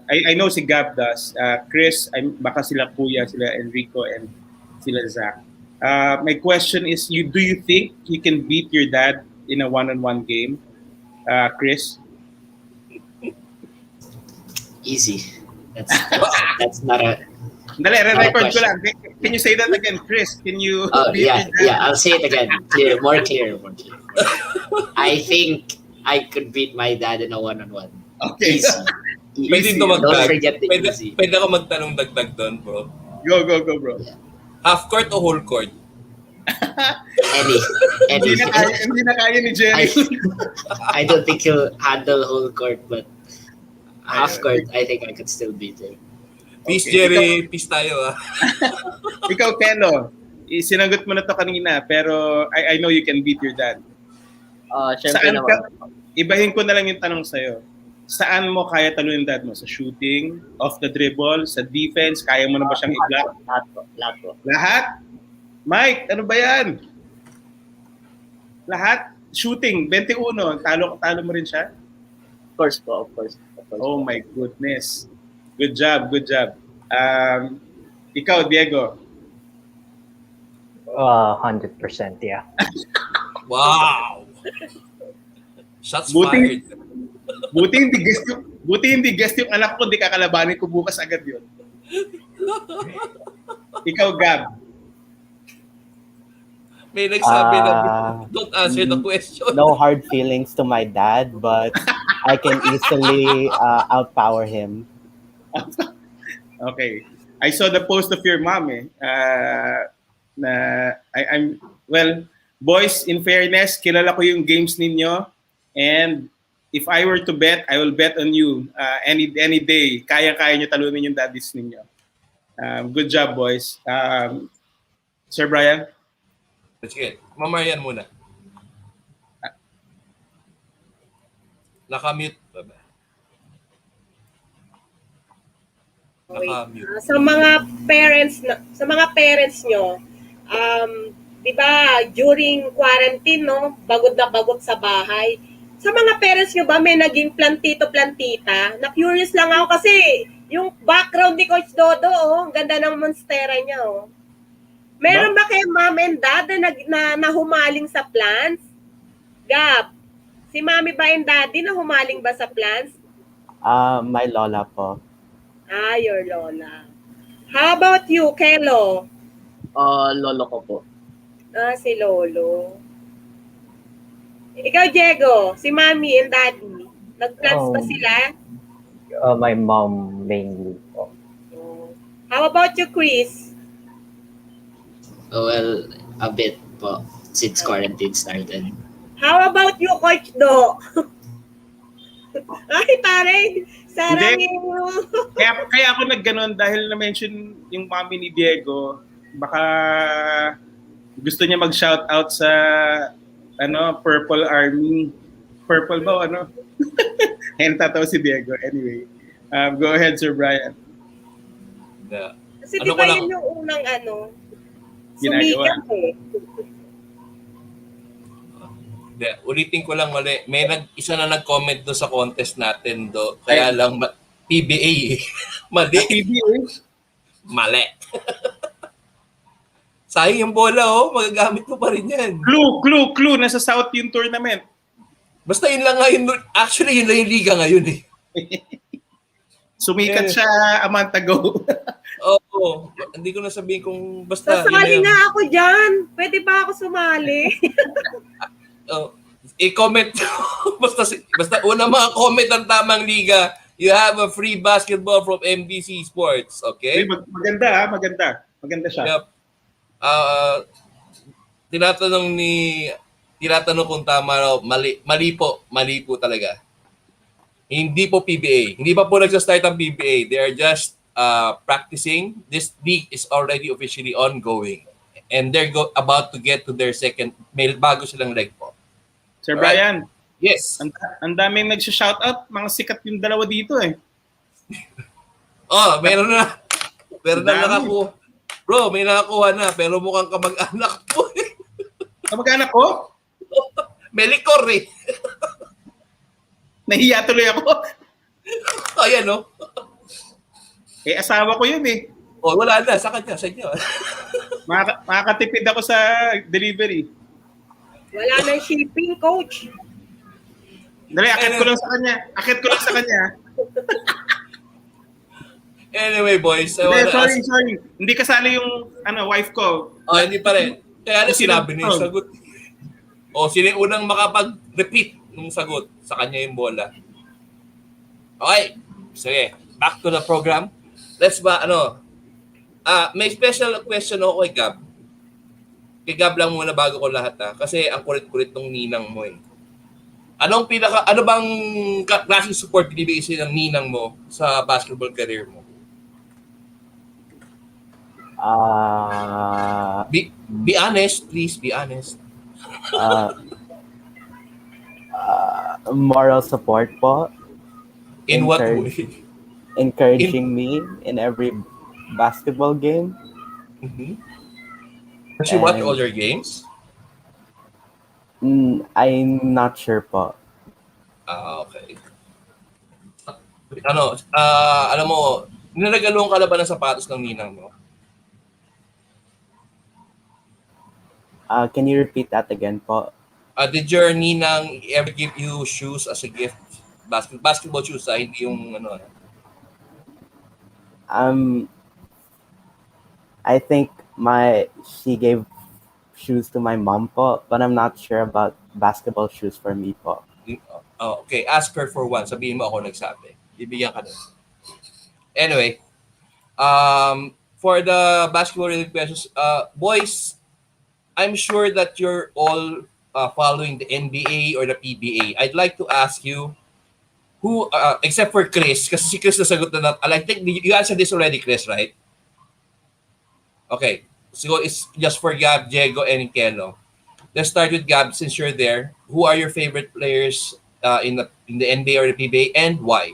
I know si Gab does. Chris, baka sila Kuya, sila Enrico, and sila Zach. My question is, do you think you can beat your dad in a one-on-one game? Chris? Easy. That's not a... Dali, re-record ko lang. Can you say that again, Chris? Can you beat your dad? Yeah, I'll say it again. More clear. I think I could beat my dad in a one-on-one. Okay. Easy. Pwede Don't dumagdag. forget the easy. Pwede ako magtanong dagdag doon, bro. Go, bro. Yeah. Half court o whole court? Any. Hindi na kaya ni Jerry. I don't think he'll handle whole court, but half court, I think I could still beat him. Peace, Okay. Jerry. Peace tayo, ah. Ikaw, Kelo, sinagot mo na to kanina, pero I know you can beat your dad. Syempre Saan naman. ibahin ko na lang yung tanong sa'yo. Saan mo kaya talunin dad mo? Sa shooting, off the dribble, sa defense, kaya mo na ba siyang i-block? Lahat po. Lahat? Mike, ano ba yan? Lahat? Shooting, 21, talo mo rin siya? Of course. Oh my goodness. Good job. Ikaw, Diego. 100%, yeah. Wow! Shots Buti- fired. Buti hindi guest yung anak ko, hindi kakalabanin ko bukas agad yun. Ikaw, Gab. May nagsabi na, don't answer the question. No hard feelings to my dad, but I can easily outpower him. Okay. I saw the post of your mom boys, in fairness, kilala ko yung games ninyo, and if I were to bet, I will bet on you any day. Kaya-kaya nyo talunin yung daddies ninyo. Good job, boys. Sir Brian? Sige, Marianne muna. Nakamute. Nakamute. Sa mga parents nyo, 'di ba, during quarantine, no, bagod na bagod sa bahay. Sa mga parents nyo ba may naging plantito-plantita? Na-curious lang ako kasi yung background ni Coach Dodo, ang ganda ng monstera niya, oh. Meron ba kayo mom and dad na nahumaling sa plants? Gab, si mommy ba and daddy na humaling ba sa plants? My lola po. Your lola. How about you, Kelo? Lolo ko po. Si Lolo. Ikaw, Diego, si mommy and daddy. Nag-plans ba sila? My mom mainly po. How about you, Chris? Oh, well, a bit po since quarantine started. How about you, Coach Do? Ay, taray. Sarang Hindi. yung... Kaya ako nagganon dahil na-mention yung mami ni Diego. Baka gusto niya mag-shout out sa Purple Army. Purple ba o ano? Ayun, tatawa si Diego. Anyway, go ahead, Sir Brian. Yeah. Kasi Ano di ba ko lang- yun yung unang Ginagawa. sumikat eh. Ulitin ko lang mali. May isa na nag-comment do sa contest natin do. Kaya lang PBA eh. Mali. Mali. Sayang yung bola magagamit mo pa rin yan. Clue. Nasa South yung tournament. Basta yun lang ngayon. Actually, yun lang yung liga ngayon eh. Sumikat siya a month ago. Oo. Hindi ko na sabihin kung basta. Sasali nga ako dyan. Pwede ba ako sumali? I-comment basta una mga comment ang tamang liga, you have a free basketball from MBC Sports, okay? Maganda siya. Yep. Tinatanong kung tama raw, mali po talaga. Hindi po PBA. Hindi pa po nagsa-start ang PBA. They are just practicing. This league is already officially ongoing. And they're about to get to their second, may bago silang leg po. Sir Brian. Yes. Ang daming nag-shoutout, mga sikat yung dalawa dito eh. Meron na. Meron na nakakuha. Bro, may nakakuha na, pero mukhang kamag-anak po eh. Kamag-anak ko? Melicor eh. Nahiya tuloy ako. Ayan Asawa ko yun eh. wala na. Sa kanya, sa inyo. Makakatipid ako sa delivery. Wala nang shipping, Coach. Dali, akit ko lang sa kanya. Anyway, boys. Sorry. Hindi kasali yung wife ko. Hindi pa rin. Kaya sinabi niya yung sagot. Sino yung unang makapag-repeat ng sagot sa kanya yung bola. Okay. Sige. Back to the program. Let's may special question ako kay Gab. Kay Gab lang muna bago ko lahat kasi ang kulit-kulit ng ninang mo eh. Ano bang klaseng support binibigay sa'yo ng ninang mo sa basketball career mo? Be honest, please. Be honest. Moral support po. In what way? Encouraging me in every basketball game. Mm-hmm. Does she watch all your games? I'm not sure po. Okay. Alam mo, nilagalong ka na ba ng sapatos ng ninang mo? Can you repeat that again po? Did your ninang ever give you shoes as a gift? Basketball shoes, hindi yung I think she gave shoes to my mom po, but I'm not sure about basketball shoes for me po. Okay, ask her for one. Sabihin mo ako nagsabi. Bibigyan ka nun. Anyway, for the basketball-related questions, boys, I'm sure that you're all following the NBA or the PBA. I'd like to ask you, who, except for Chris, kasi si Chris nasagot na I think you answered this already, Chris, right? Okay, so it's just for Gab, Diego, and Kelo. Let's start with Gab since you're there. Who are your favorite players in the NBA or the PBA and why?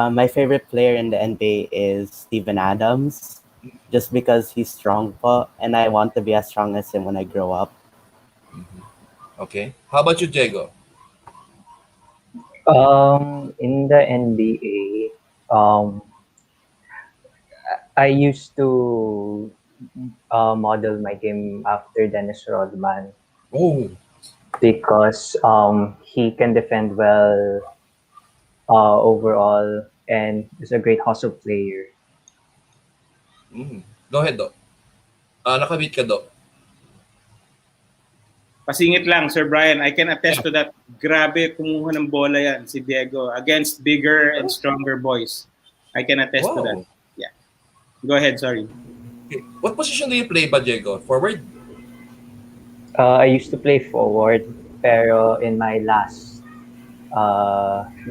My favorite player in the NBA is Steven Adams, just because he's strong po, and I want to be as strong as him when I grow up. Okay. How about you, Diego? In the NBA, I used to model my game after Dennis Rodman. Oh. Because he can defend well overall and is a great hustle player. Go ahead, Do. Nakabit ka, Do. Pasingit lang, Sir Brian. I can attest to that. Grabe, kumuha ng bola yan si Diego against bigger and stronger boys. I can attest to that. Wow. Yeah. Go ahead, sorry. Okay. What position do you play ba, Diego? Forward? I used to play forward, pero in my last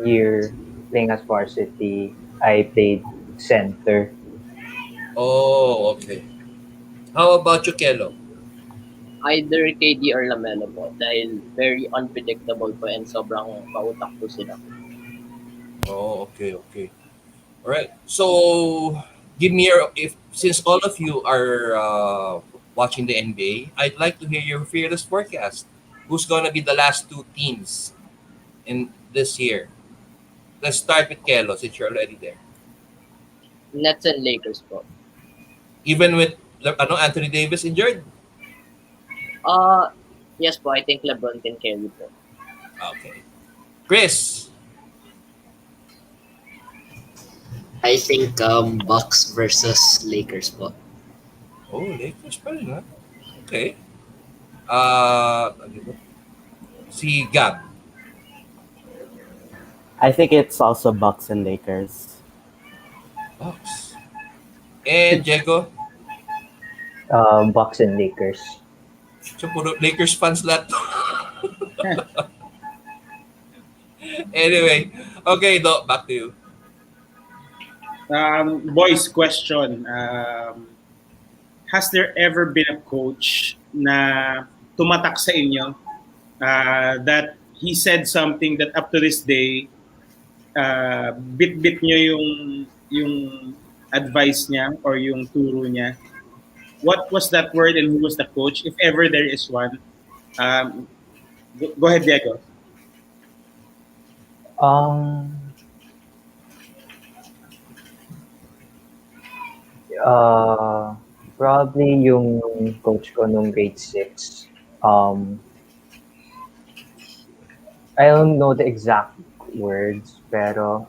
year playing as varsity, I played center. Oh, okay. How about you, Kelo? Either KD or Lamelo po dahil very unpredictable po and sobrang pautak po sila. Oh, okay, okay. All right. So, give me your if since all of you are watching the NBA, I'd like to hear your fearless forecast. Who's gonna be the last two teams in this year? Let's start with Kelo since you're already there. Nets and Lakers po. Even with Anthony Davis injured. Yes po, I think LeBron can carry po. Okay. Chris. I think Bucks versus Lakers po. Oh, Lakers pa rin, ha? Okay. Si Gab. I think it's also Bucks and Lakers. Bucks. And Diego. Bucks and Lakers. So, puro Lakers fans lahat. Anyway. Okay, Do. Back to you. Boys, question. Has there ever been a coach na tumatak sa inyo that he said something that up to this day, bit-bit nyo yung advice niya or yung turo niya? What was that word and who was the coach? If ever there is one. Go ahead, Diego. Probably yung coach ko nung grade 6. I don't know the exact words, pero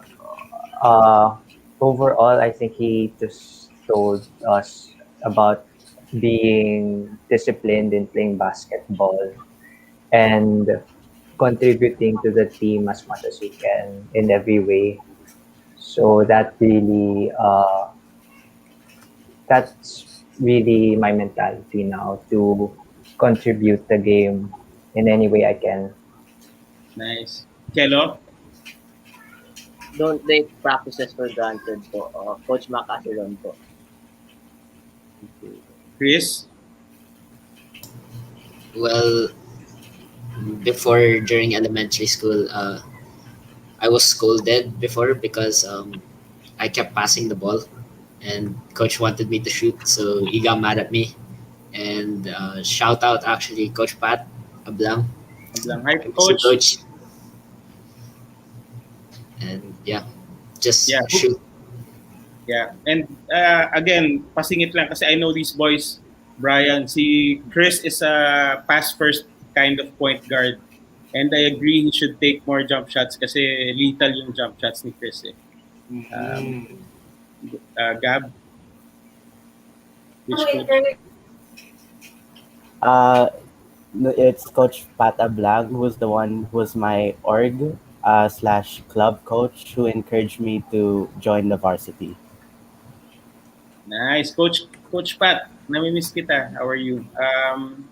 overall, I think he just told us about being disciplined in playing basketball and contributing to the team as much as you can in every way. So that really that's really my mentality now, to contribute the game in any way I can. Nice. Kelo? Don't take practices for granted po. Coach Macasiron po. Chris? Well, during elementary school, I was scolded before because I kept passing the ball, and coach wanted me to shoot, so he got mad at me. And shout out actually, Coach Pat Ablang. Hi, Coach. Coach. And yeah, just Yeah. shoot. Yeah. And again, pasingit lang kasi I know these boys, Brian. Si Chris is a pass first kind of point guard. And I agree he should take more jump shots kasi lethal yung jump shots ni Chris eh. Gab? Which coach? It's Coach Pat Ablag, who was the one who was my org / club coach, who encouraged me to join the varsity. Nice. Coach Pat, namimiss kita. How are you?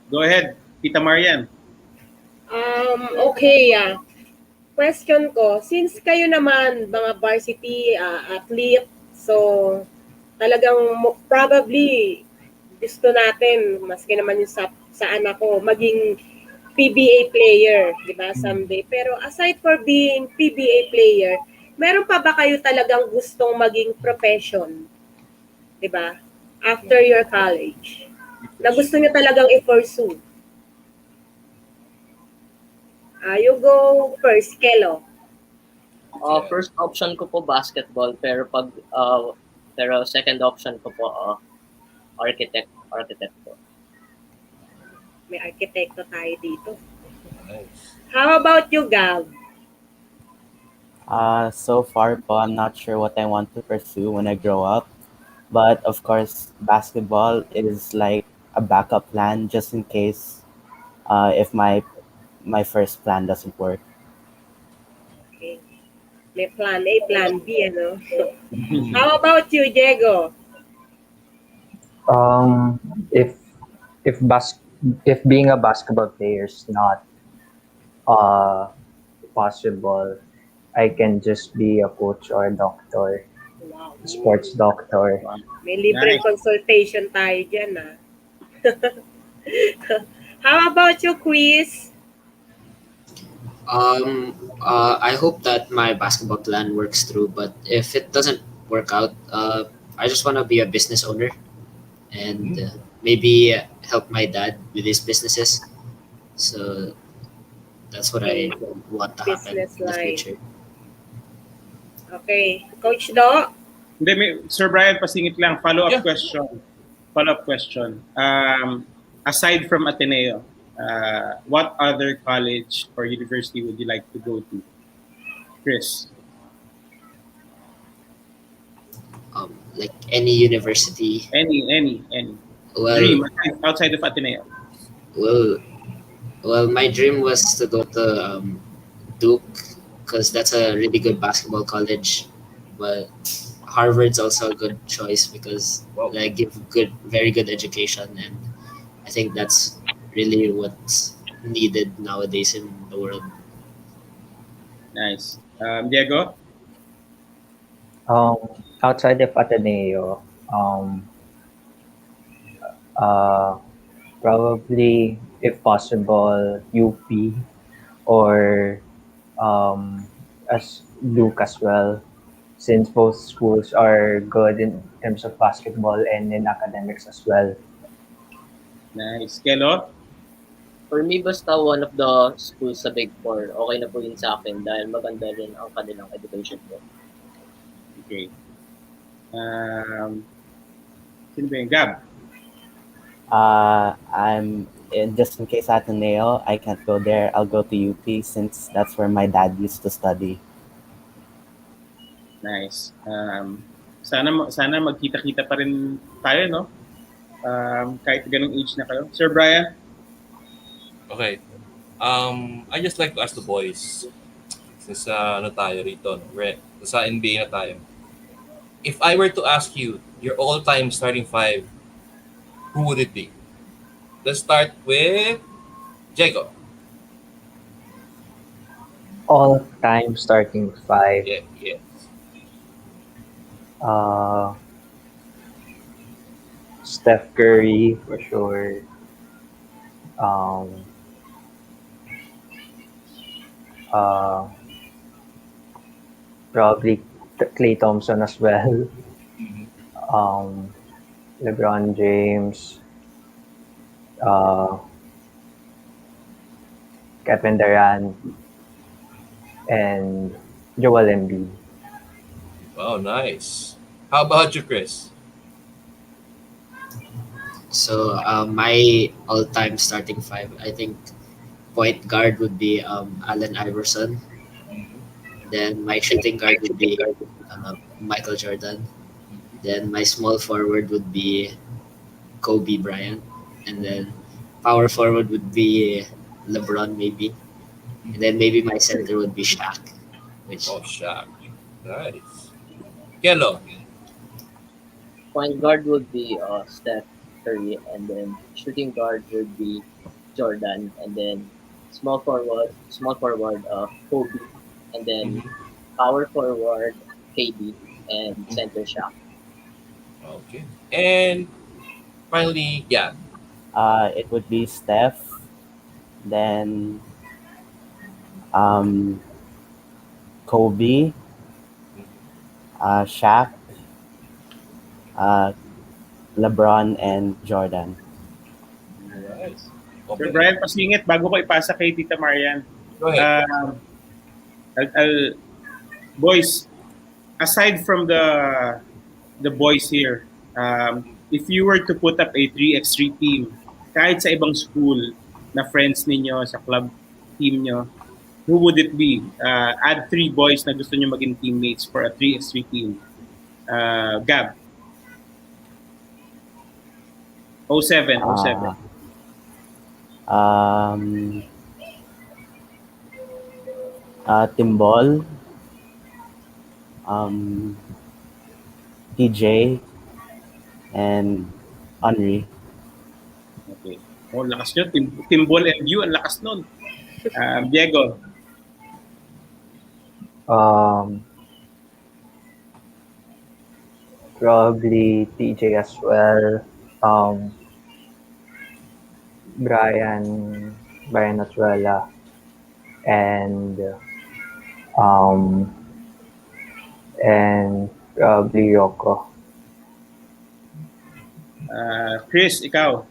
Go ahead, Tita Marianne. Okay, question ko, since kayo naman mga varsity athlete, so talagang probably gusto natin, maski naman yung sa anak ko, maging PBA player, di ba, someday. Pero aside for being PBA player, meron pa ba kayo talagang gustong maging profession, di ba, after your college, na gusto nyo talagang i-pursue? You go first, Kelo. First option ko po basketball, pero second option ko po architect po. May arkitekto tayo dito. Nice. How about you, Gab? So far po, I'm not sure what I want to pursue when I grow up. But of course, basketball is like a backup plan just in case if my first plan doesn't work. Okay. May plan A, plan B, ano? How about you, Diego? Um, if if bas if being a basketball player is not uh possible, I can just be a coach or a doctor, Wow. sports doctor. May libreng Nice. consultation tayo dyan, ah. How about you, Quiz? I hope that my basketball plan works through, but if it doesn't work out, I just want to be a business owner and maybe help my dad with his businesses. So that's what I want to happen Business in the line. future. Okay. Coach Do? Hindi, Sir Brian, pasingit lang. Follow-up Yeah. question. Follow-up question. Aside from Ateneo, what other college or university would you like to go to? Chris? Like any university. Any. Well, Dream outside of Ateneo. well, my dream was to go to Duke because that's a really good basketball college, but Harvard's also a good choice because Wow. they give very good education, and I think that's really what's needed nowadays in the world. Nice. Diego? Outside of Ateneo, uh, probably if possible, UP or as Duke as well, since both schools are good in terms of basketball and in academics as well. Nice. Kelo? For me, basta one of the schools sa Big Four, okay na po yun sa akin dahil maganda rin ang kanilang education po. Okay. Sino ba yun? Gab? I'm just in case Ateneo, I can't go there. I'll go to UP since that's where my dad used to study. Nice. Sana magkita-kita pa rin tayo, no? Kahit ganung age na kayo. Sir Brian? Okay. I just like to ask the boys, since ano tayo rito, no? Sa NBA na tayo. If I were to ask you your all-time starting five, who would it be? Let's start with Jacob. All-time starting five. Yeah. Steph Curry for sure. Probably Clay Thompson as well. LeBron James, Kevin Durant, and Joel Embiid. Wow, nice. How about you, Chris? So my all-time starting five, I think point guard would be Allen Iverson. Then my shooting guard would be Michael Jordan. Then my small forward would be Kobe Bryant. And then power forward would be LeBron maybe. And then maybe my center would be Shaq. Which Oh, Shaq. Nice. Kelo. Point guard would be Steph Curry, and then shooting guard would be Jordan, and then small forward, Kobe, and then power forward, KD, and center Shaq. Okay. And finally, yeah. It would be Steph, then Kobe, Shaq, LeBron, and Jordan. Nice. Sir Okay. Brian, pasingit bago ko ipasa kay Tita Marianne. Go ahead. Boys, aside from the boys here, if you were to put up a 3x3 team, kahit sa ibang school na friends ninyo, sa club team nyo, who would it be? Add 3 boys na gusto nyo maging teammates for a 3x3 team. Gab. 07. Um, Timbol, um, TJ, and Henry. Okay. Oh, lakas nyo. Timbol and you, ang lakas nun. Diego. Um, Probably TJ as well. Um, Brian, Brian Asuela, and um, probably Yoko. Chris, ikaw.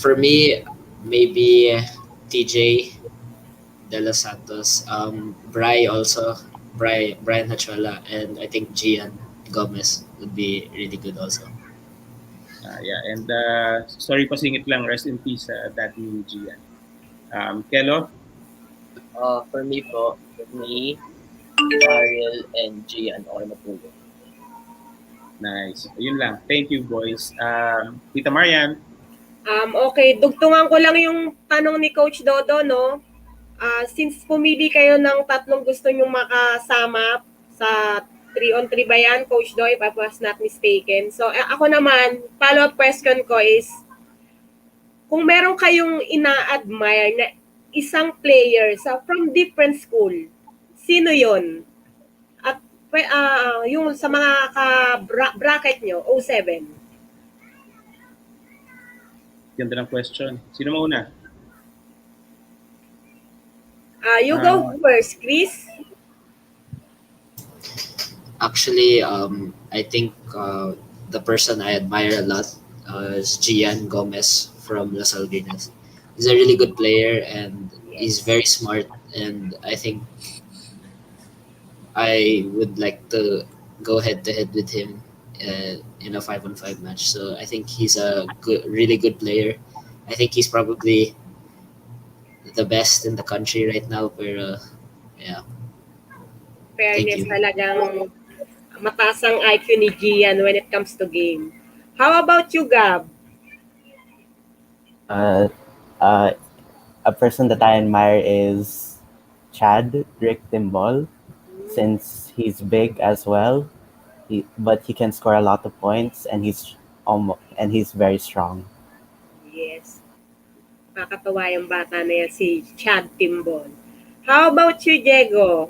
For me, maybe TJ De Los Santos, Bry also, Brian Hachola, and I think Gian Gomez would be really good also. Yeah, and sorry pa singit lang, rest in peace Daddy ni Gian. Kelo? For me po, me, Daryl, and Gian or Matulog. Nice. Yun lang. Thank you, boys. Tita Marianne? Okay, dugtungan ko lang yung tanong ni Coach Dodo, no? Since pumili kayo ng tatlong gusto nyong makasama sa 3-on-3 ba yan, Coach Do, if I was not mistaken. So, ako naman, follow-up question ko is, kung meron kayong ina-admire na isang player from different school, sino yon? At yung sa mga bracket nyo, 07. Ganda ng question. Sino mauna? You go first, Chris. Actually, I think the person I admire a lot is Gian Gomez from Las Albinas. He's a really good player and he's very smart, and I think I would like to go head to head with him in a 5-on-5 match. So I think he's a really good player. I think he's probably the best in the country right now. Pero yeah. Fairness, talagang mataas ang IQ ni Gian when it comes to game. How about you, Gab? A person that I admire is Rick Timbol, since he's big as well, but he can score a lot of points, and he's very strong. Yes. Kakatawa yung bata na yan, si Chad Timbol. How about you, Diego?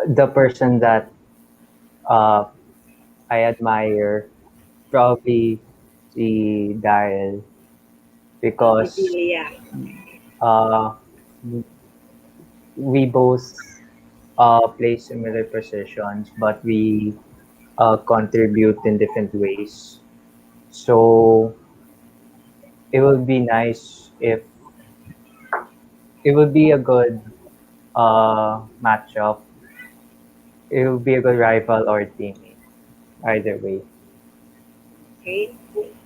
The person that I admire, probably si Daryl, because we both play similar positions, but we contribute in different ways. So it would be nice if it would be a good matchup. It would be a good rival or teammate, either way. Okay.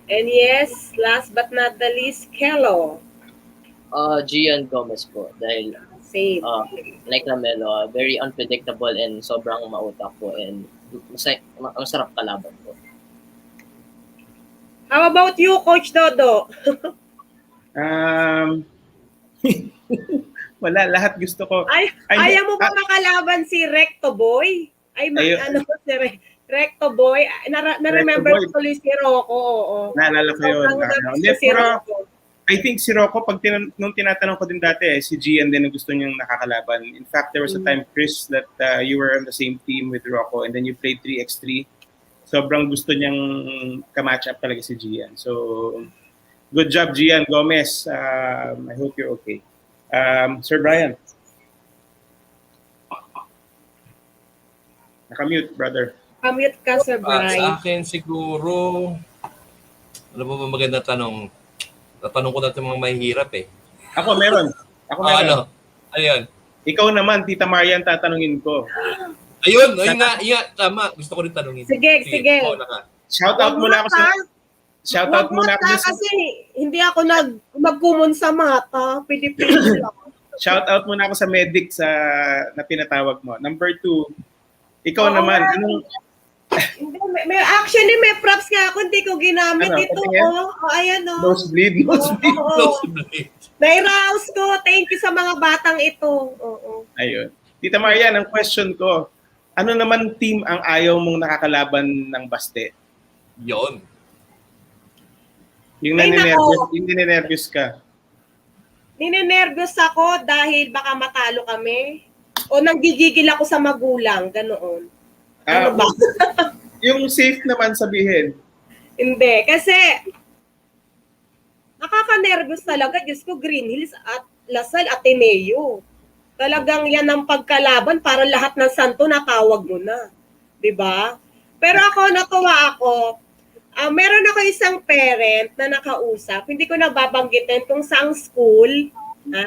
And yes, last but not the least, Kelo. Gian Gomez po dahil Same. like na Melo, very unpredictable and sobrang mautak po and masarap kalaban po. How about you, Coach Dodo? Wala, lahat gusto ko. Ayaw mo ba makalaban si Recto Boy? Si Recto Boy. Na-remember ko tuloy si Rocco. Oo. Naalala ko yun. Pero I think si Rocco, nung tinatanong ko din dati, si Gian din ang gusto niyang nakakalaban. In fact, there was a time, Chris, that you were on the same team with Rocco and then you played 3x3. Sobrang gusto niyang ka-match up talaga si Gian. So, good job, Gian Gomez. I hope you're okay. Sir Brian. Nakamute, brother. Kamute ka, Sir Brian. Sa akin siguro, ano ba maganda tanong? Tatanong ko natin mga mahihirap eh. Ako meron. Ano? Ayun. Ikaw naman, Tita Marianne, tatanungin ko. Ayun nga, tama. Gusto ko rin tanungin. Sige. Shoutout muna ako sa... Kasi hindi ako magkumon sa mata. Pilipino lang. Shoutout muna ako sa medic na pinatawag mo. Number 2, ikaw naman, Hindi, actually, may props nga ako, hindi ko ginamit Ano, ito. patingin? Ayan, Nosebleed, nosebleed. Close to blade. Nairaos ko. Thank you sa mga batang ito. Oo. Ayun. Tita Marianne, ang question ko, ano naman team ang ayaw mong nakakalaban ng baste? Yon. Yung Ay, naninervyos, nako. yung ninenervyos ka. Ninenervyos ako dahil baka matalo kami. O nanggigigil ako sa magulang. Ganoon. Ano ba? Yung safe naman sabihin. Hindi. Kasi nakaka-nervous talaga. Diyos ko, Green Hills at Lasal, Ateneo. Talagang yan ang pagkalaban para lahat ng santo natawag mo na. 'Di ba? Pero ako, natuwa ako. Meron ako isang parent na nakausap. Hindi ko nababanggitin kung saang school.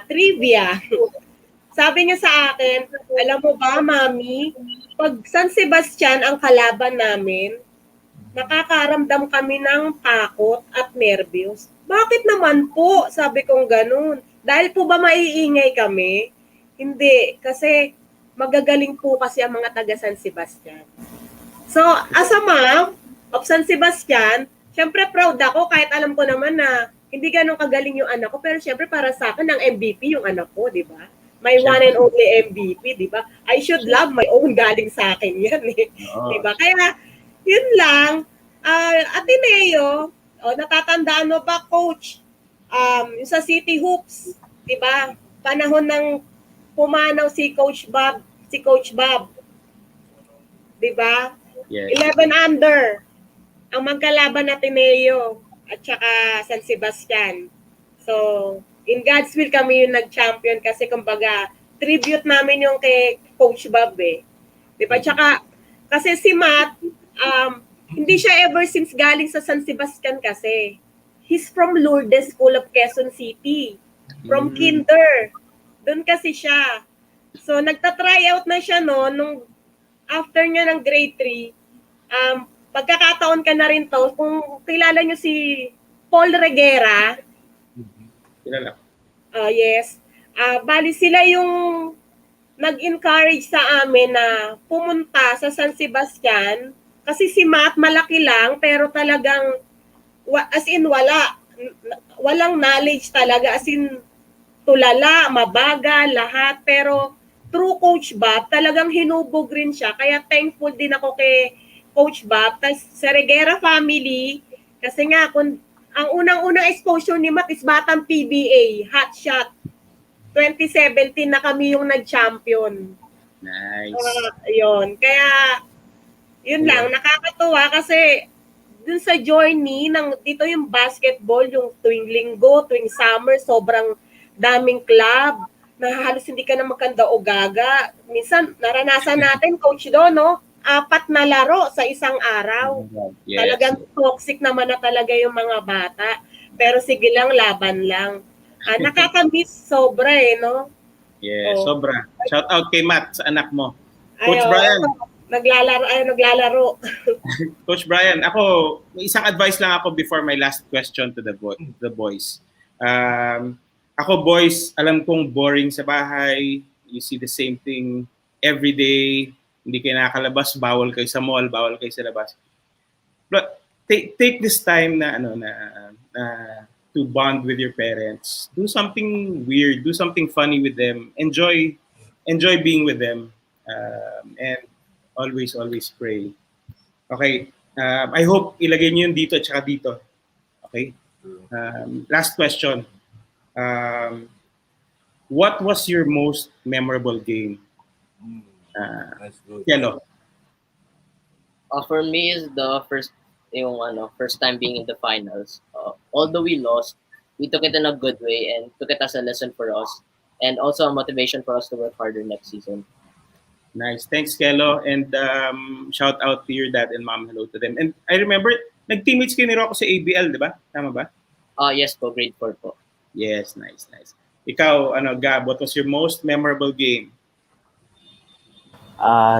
Trivia. Sabi niya sa akin, alam mo ba, Mami, pag San Sebastian ang kalaban namin, nakakaramdam kami ng takot at nervyos. Bakit naman po? Sabi kong ganun. Dahil po ba maiingay kami? Hindi. Kasi magagaling po kasi ang mga taga San Sebastian. So, as a mom of San Sebastian, syempre proud ako kahit alam ko naman na hindi ganun kagaling yung anak ko. Pero syempre para sa akin, ang MVP yung anak ko, di ba? My one and only MVP, di ba? I should love my own, galing sa akin yan. Di ba? Kaya, yun lang. Ateneo, natatandaan mo ba, Coach? Yung sa City Hoops, di ba? Panahon ng pumanaw si Coach Bob. Di ba? Yes. 11 under ang magkalaban na Ateneo at saka San Sebastian. So, in God's will kami yung nag-champion kasi kumbaga tribute namin yung kay Coach Bob eh. Di ba? Tsaka, kasi si Matt, hindi siya ever since galing sa San Sebastian kasi. He's from Lourdes School of Quezon City. From kinder. Doon kasi siya. So, nagta-try out na siya nung after niya ng grade 3. Pagkakataon ka na rin to, kung kilala niyo si Paul Reguera. Kilala. Yes. Bali sila yung nag-encourage sa amin na pumunta sa San Sebastian kasi si Matt malaki lang pero talagang as in walang knowledge talaga, as in tulala, mabagal, lahat, pero through Coach Bob talagang hinubog rin siya, kaya thankful din ako kay Coach Bob. Tas sa Reguera family kasi nga kung ang unang-unang exposure ni Matt is Batang PBA, hot shot. 2017 na kami yung nag-champion. Nice. Yun. Kaya, yun lang, nakakatuwa kasi dun sa journey, dito yung basketball, yung tuwing linggo, tuwing summer, sobrang daming club, na halos hindi ka na magkanda o gaga. Minsan, naranasan natin, Coach Do, no? 4 na laro sa isang araw. Yes. Talagang toxic naman na talaga yung mga bata. Pero sige lang, laban lang. Nakakamiss sobra eh, no? Yes, sobra. Shout out kay Matt sa anak mo. Ay, Coach Brian. Naglalaro. Coach Brian, ako, may isang advice lang ako before my last question to the boys. Ako, boys, alam kong boring sa bahay. You see the same thing every day. Hindi kayo nakakalabas, bawal kayo sa mall, bawal kayo sa labas. But take this time na to bond with your parents. Do something weird, do something funny with them. Enjoy being with them. And always pray. Okay. I hope ilagay niyo yun dito at saka dito. Okay? Last question. What was your most memorable game? That's good. Kelo. For me is the first time being in the finals. Although we lost, we took it in a good way and took it as a lesson for us and also a motivation for us to work harder next season. Nice. Thanks, Kelo. And shout out to your dad and mom. Hello to them. And I remember, nag-teammates kayo ni Rocco sa ABL, di ba? Tama ba? Yes po, grade 4 po. Yes, nice. Ikaw, Gab, what was your most memorable game?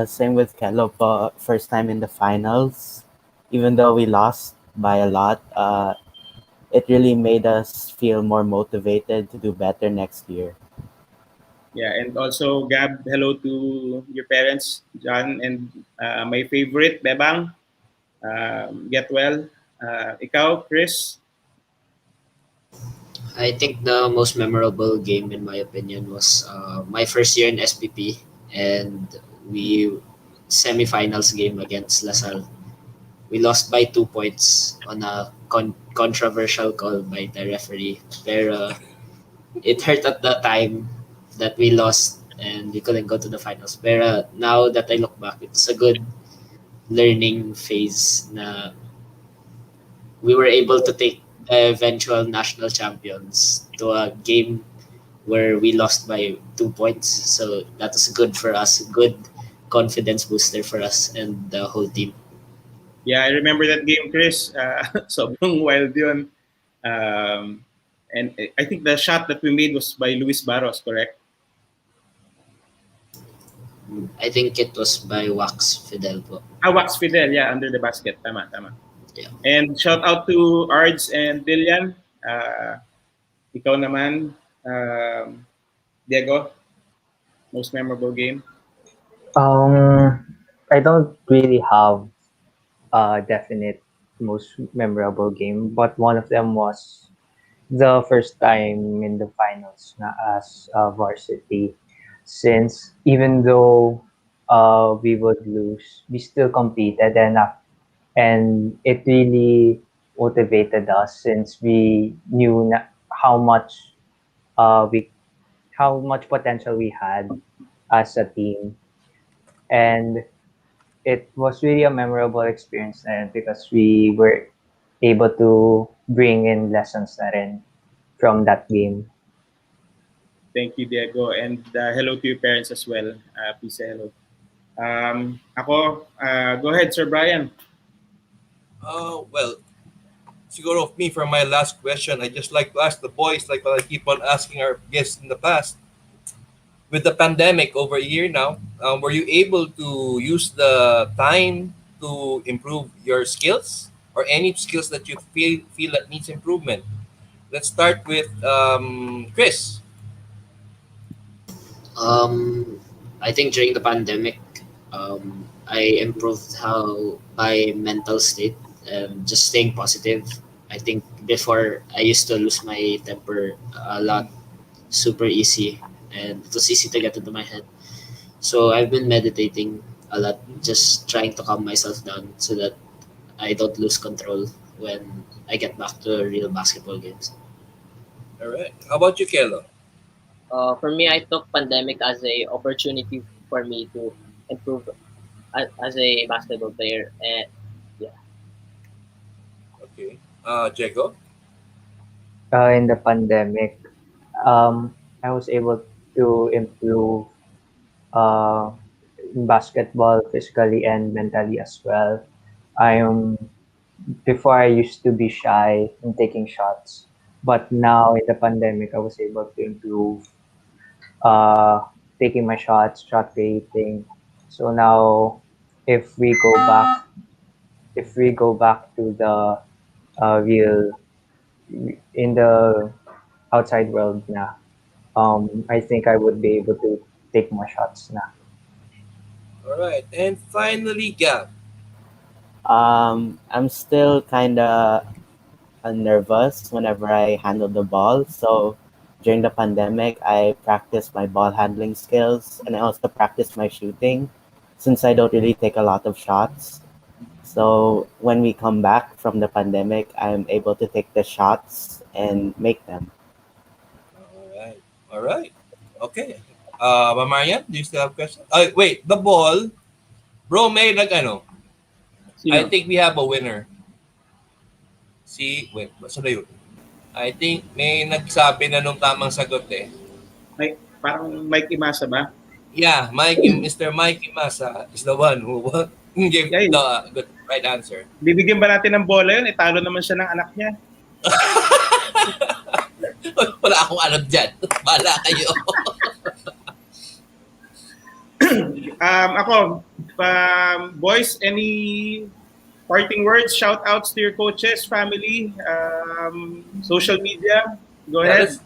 Same with Kelo po. First time in the finals. Even though we lost by a lot, it really made us feel more motivated to do better next year. Yeah, and also, Gab, hello to your parents, John, and my favorite, Bebang. get well. Ikaw, Chris? I think the most memorable game, in my opinion, was my first year in SPP, and we semifinals game against Lasal. We lost by 2 points on a controversial call by the referee. Pero it hurt at the time that we lost and we couldn't go to the finals. Pero now that I look back, it's a good learning phase na we were able to take the eventual national champions to a game where we lost by 2 points. So that was good for us, good confidence booster for us and the whole team. Yeah, I remember that game, Chris. Sobrang wild yun. And I think the shot that we made was by Luis Barros, correct? I think it was by Wax Fidel po. Wax Fidel, yeah, under the basket. Tama, tama. Yeah. And shout out to Ards and Dillian. Ikaw naman, Diego, most memorable game? I don't really have a definite most memorable game, but one of them was the first time in the finals na as varsity. Since even though we would lose, we still competed and it really motivated us since we knew how much we how much potential we had as a team, and it was really a memorable experience because we were able to bring in lessons na rin from that game. Thank you, Diego. And hello to your parents as well. Please say hello. Go ahead, Sir Brian. Well, siguro me for my last question, I just like to ask the boys, like what I keep on asking our guests in the past. With the pandemic over a year now, were you able to use the time to improve your skills or any skills that you feel that needs improvement? Let's start with Chris. I think during the pandemic, I improved how my mental state and just staying positive. I think before I used to lose my temper a lot, super easy, and it was easy to get into my head. So I've been meditating a lot, just trying to calm myself down so that I don't lose control when I get back to real basketball games. All right. How about you, Kelo? For me, I took pandemic as a opportunity for me to improve as a basketball player, and yeah. Okay. Jago? In the pandemic, I was able to improve uh, in basketball physically and mentally as well. I am Before I used to be shy in taking shots, but now in the pandemic, I was able to improve uh, taking my shots, shot creating. So now, if we go back, if we go back to the real in the outside world na, I think I would be able to take more shots na. All right. And finally, Gab. I'm still kind of nervous whenever I handle the ball. So during the pandemic, I practiced my ball handling skills and I also practiced my shooting since I don't really take a lot of shots. So when we come back from the pandemic, I'm able to take the shots and make them. All right. All right. Okay. Marianne, do you still have questions? Wait, the ball. Bro, may ano. I think we have a winner. Wait, basta na yun? I think may nagsabi na nung tamang sagot eh. Parang Mike Ymasa ba? Yeah, Mr. Mike Ymasa is the one who gave the good right answer. Bibigyan ba natin ng bola yun? Italo naman siya ng anak niya. Wala akong alam dyan. Bala kayo. Boys, any parting words, shout outs to your coaches, family, social media? Go ahead.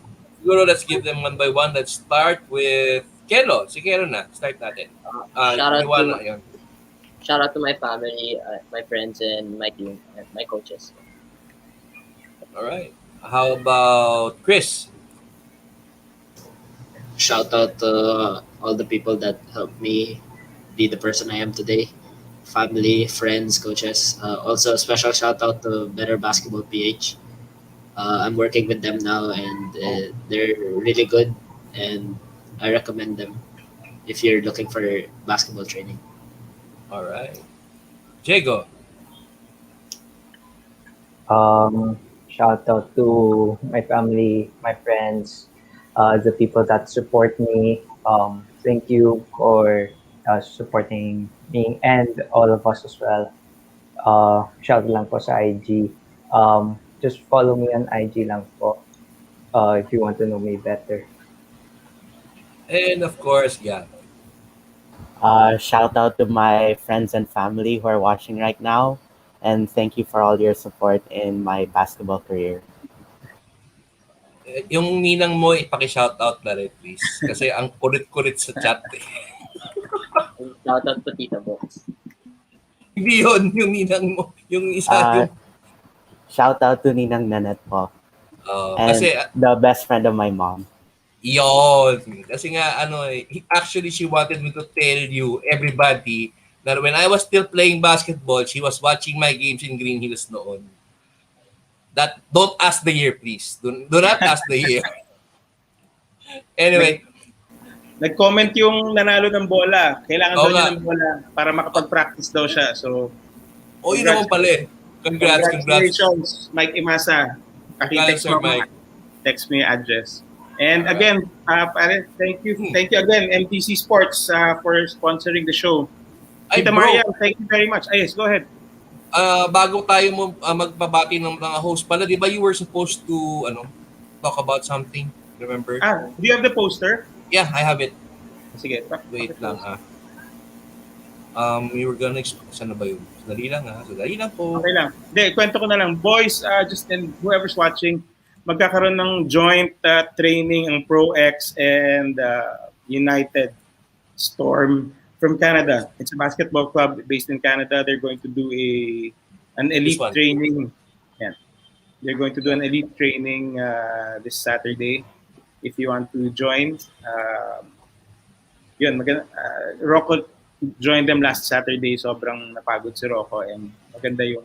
Let's give them one by one. Let's start with Kelo. Si Kelo na. Start natin. Shout out to my family, my friends, and my team, and my coaches. All right. How about Chris? Shout out to all the people that helped me be the person I am today. Family, friends, coaches. Also, a special shout out to Better Basketball PH. I'm working with them now, and they're really good, and I recommend them if you're looking for basketball training. All right. Jago. Shout out to my family, my friends, the people that support me. Thank you for supporting me and all of us as well. Shout lang po sa IG. Just follow me on IG lang po if you want to know me better. And of course, yeah. Shout out to my friends and family who are watching right now, and thank you for all your support in my basketball career. Yung ninang mo, ipaki-shoutout na rin, please. Kasi ang kulit-kulit sa chat. Eh. And shout out to Tita Box. Hindi yun, yung ninang mo. Yung isa, yung... Shout out to Ninang Nanet po, and kasi, the best friend of my mom. yun. Kasi nga, actually, she wanted me to tell you, everybody, that when I was still playing basketball, she was watching my games in Green Hills noon. Don't ask the year, please. Do not ask the year. Anyway. Nag-comment yung nanalo ng bola. Kailangan daw niya ng bola para makapag-practice daw siya. So, yun naman pala eh. Congratulations, Mike Ymasa. Text me your address. And again, pare, thank you again, MTC Sports, for sponsoring the show. Tita Marianne, thank you very much. Yes, go ahead. Bago tayo magpabati ng mga host pala, di ba you were supposed to talk about something? Remember? Do you have the poster? Yeah, I have it. Sige. Wait lang you were gonna saan na ba yun? Sadali lang Sadali lang po. Okay lang. Hindi, kwento ko na lang. Boys, just and whoever's watching, magkakaroon ng joint training ang ProEx and United Storm from Canada. It's a basketball club based in Canada. They're going to do an elite training. Yeah. They're going to do an elite training this Saturday. If you want to join, Rocco joined them last Saturday. Sobrang napagod si Rocco and maganda yung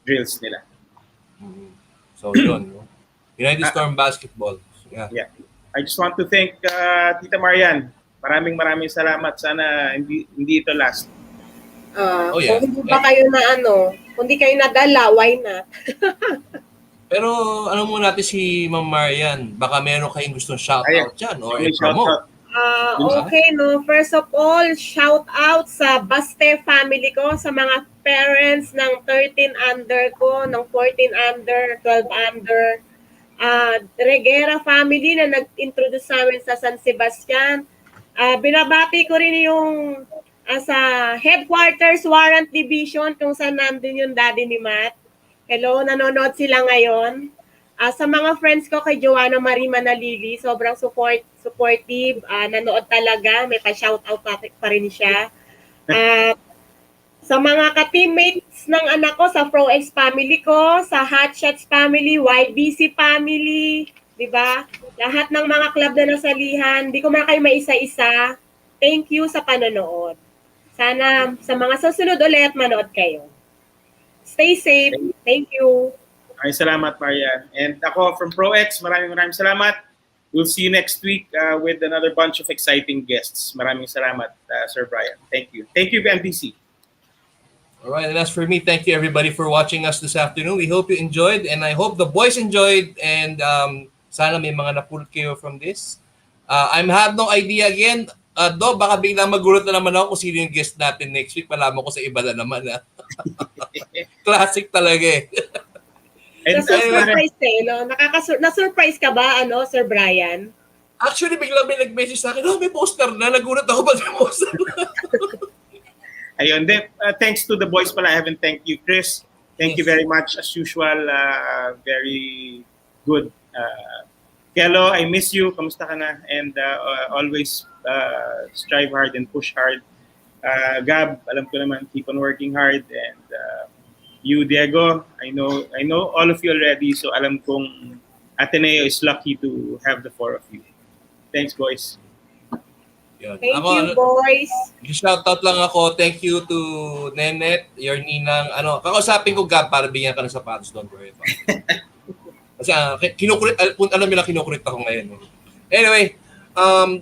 drills nila. So yun. United Storm Basketball. Yeah. I just want to thank Tita Marianne. Maraming salamat. Sana hindi ito last. Kung hindi pa kayo kung hindi kayo nadala, why not? Pero muna natin si Ma'am Marianne. Baka meron kayong gustong shoutout dyan or i-promote. Okay, First of all, shout out sa Baste family ko, sa mga parents ng 13 under ko, ng 14 under, 12 under. Regera family na nag-introduce sa amin sa San Sebastian. Binabati ko rin yung sa headquarters Warrant Division kung saan nandun yung daddy ni Matt. Hello, nanonood sila ngayon. Sa mga friends ko kay Joanna Marie Manalili, sobrang supportive, nanood talaga, may pa-shoutout pa rin siya. Sa mga ka-teammates ng anak ko, sa ProEx family ko, sa Hot Shots family, YBC family, di ba? Lahat ng mga club na nasalihan, di ko man kayo maisa-isa. Thank you sa panonood. Sana sa mga susunod ulit manood kayo. Stay safe. Thank you. Maraming salamat, Marianne. And ako from ProEx, maraming salamat. We'll see you next week with another bunch of exciting guests. Maraming salamat, Sir Brian. Thank you. Thank you, MDC. All right, and as for me, thank you everybody for watching us this afternoon. We hope you enjoyed, and I hope the boys enjoyed, and sana may mga napulot kayo from this. I have no idea again. Baka biglang magulat na naman ako kung sino yung guest natin next week. Malaman ko sa iba na naman. Classic talaga eh. Na-surprise na-surprise ka ba, Sir Brian? Actually, biglang may nag-message sa akin, may poster na. Nagulat ako ba may poster na? Ayun. Thanks to the boys pala. I haven't thanked you, Chris. Thank you very much. As usual, very good. Kelo, I miss you. Kamusta ka na? And always strive hard and push hard. Gab, alam ko naman, keep on working hard. And you, Diego, I know all of you already, so alam kong Ateneo is lucky to have the four of you. Thanks, boys. Yun. Thank Ako, you, boys. shoutout lang ako. Thank you to Nenet, your ninang. Kakausapin ko Gab para bigyan ka ng sapatos. Don't worry about it. Kasi kinukulit, alam niyo lang kinukulit ako ngayon. Anyway,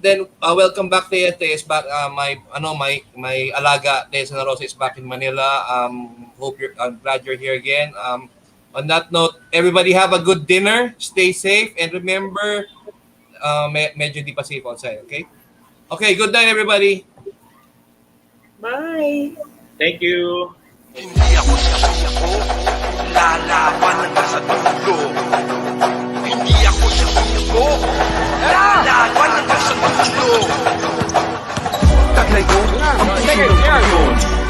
then welcome back to Tess. Back, my alaga Tessa Na Rosa is back in Manila. I'm glad you're here again. On that note, everybody have a good dinner. Stay safe and remember, medyo di pa safe outside. Okay, good night everybody. Bye. Thank you. Hindi ako sasuko, lalaban hanggang sa dulo. Hindi ako sasuko, lalaban hanggang sa dulo. Taglay ko ang puso ng kampiyon.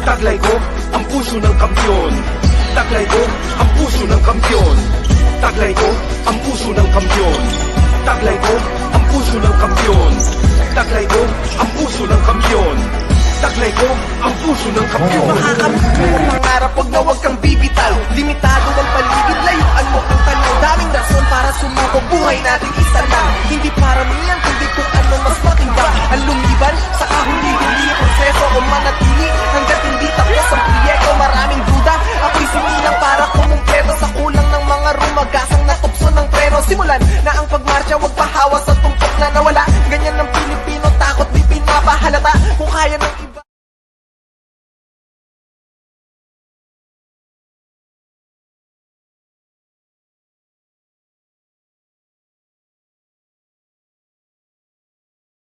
Taglay ko ang puso ng kampiyon. Taglay ko ang puso ng kampiyon. Taglay ko ang puso ng kampiyon. Taglay ko ang puso ng kampiyon. Taglay ko ang puso ng kampiyon. Taglay ko ang puso ng kampiyon. Taglay ko ang puso ng kampiyon. Makakamit mo pangarap, huwag na huwag kang bibitaw. Limitado ang paligid, layuan mo ang tanaw. Daming rason para sumubok, buhay natin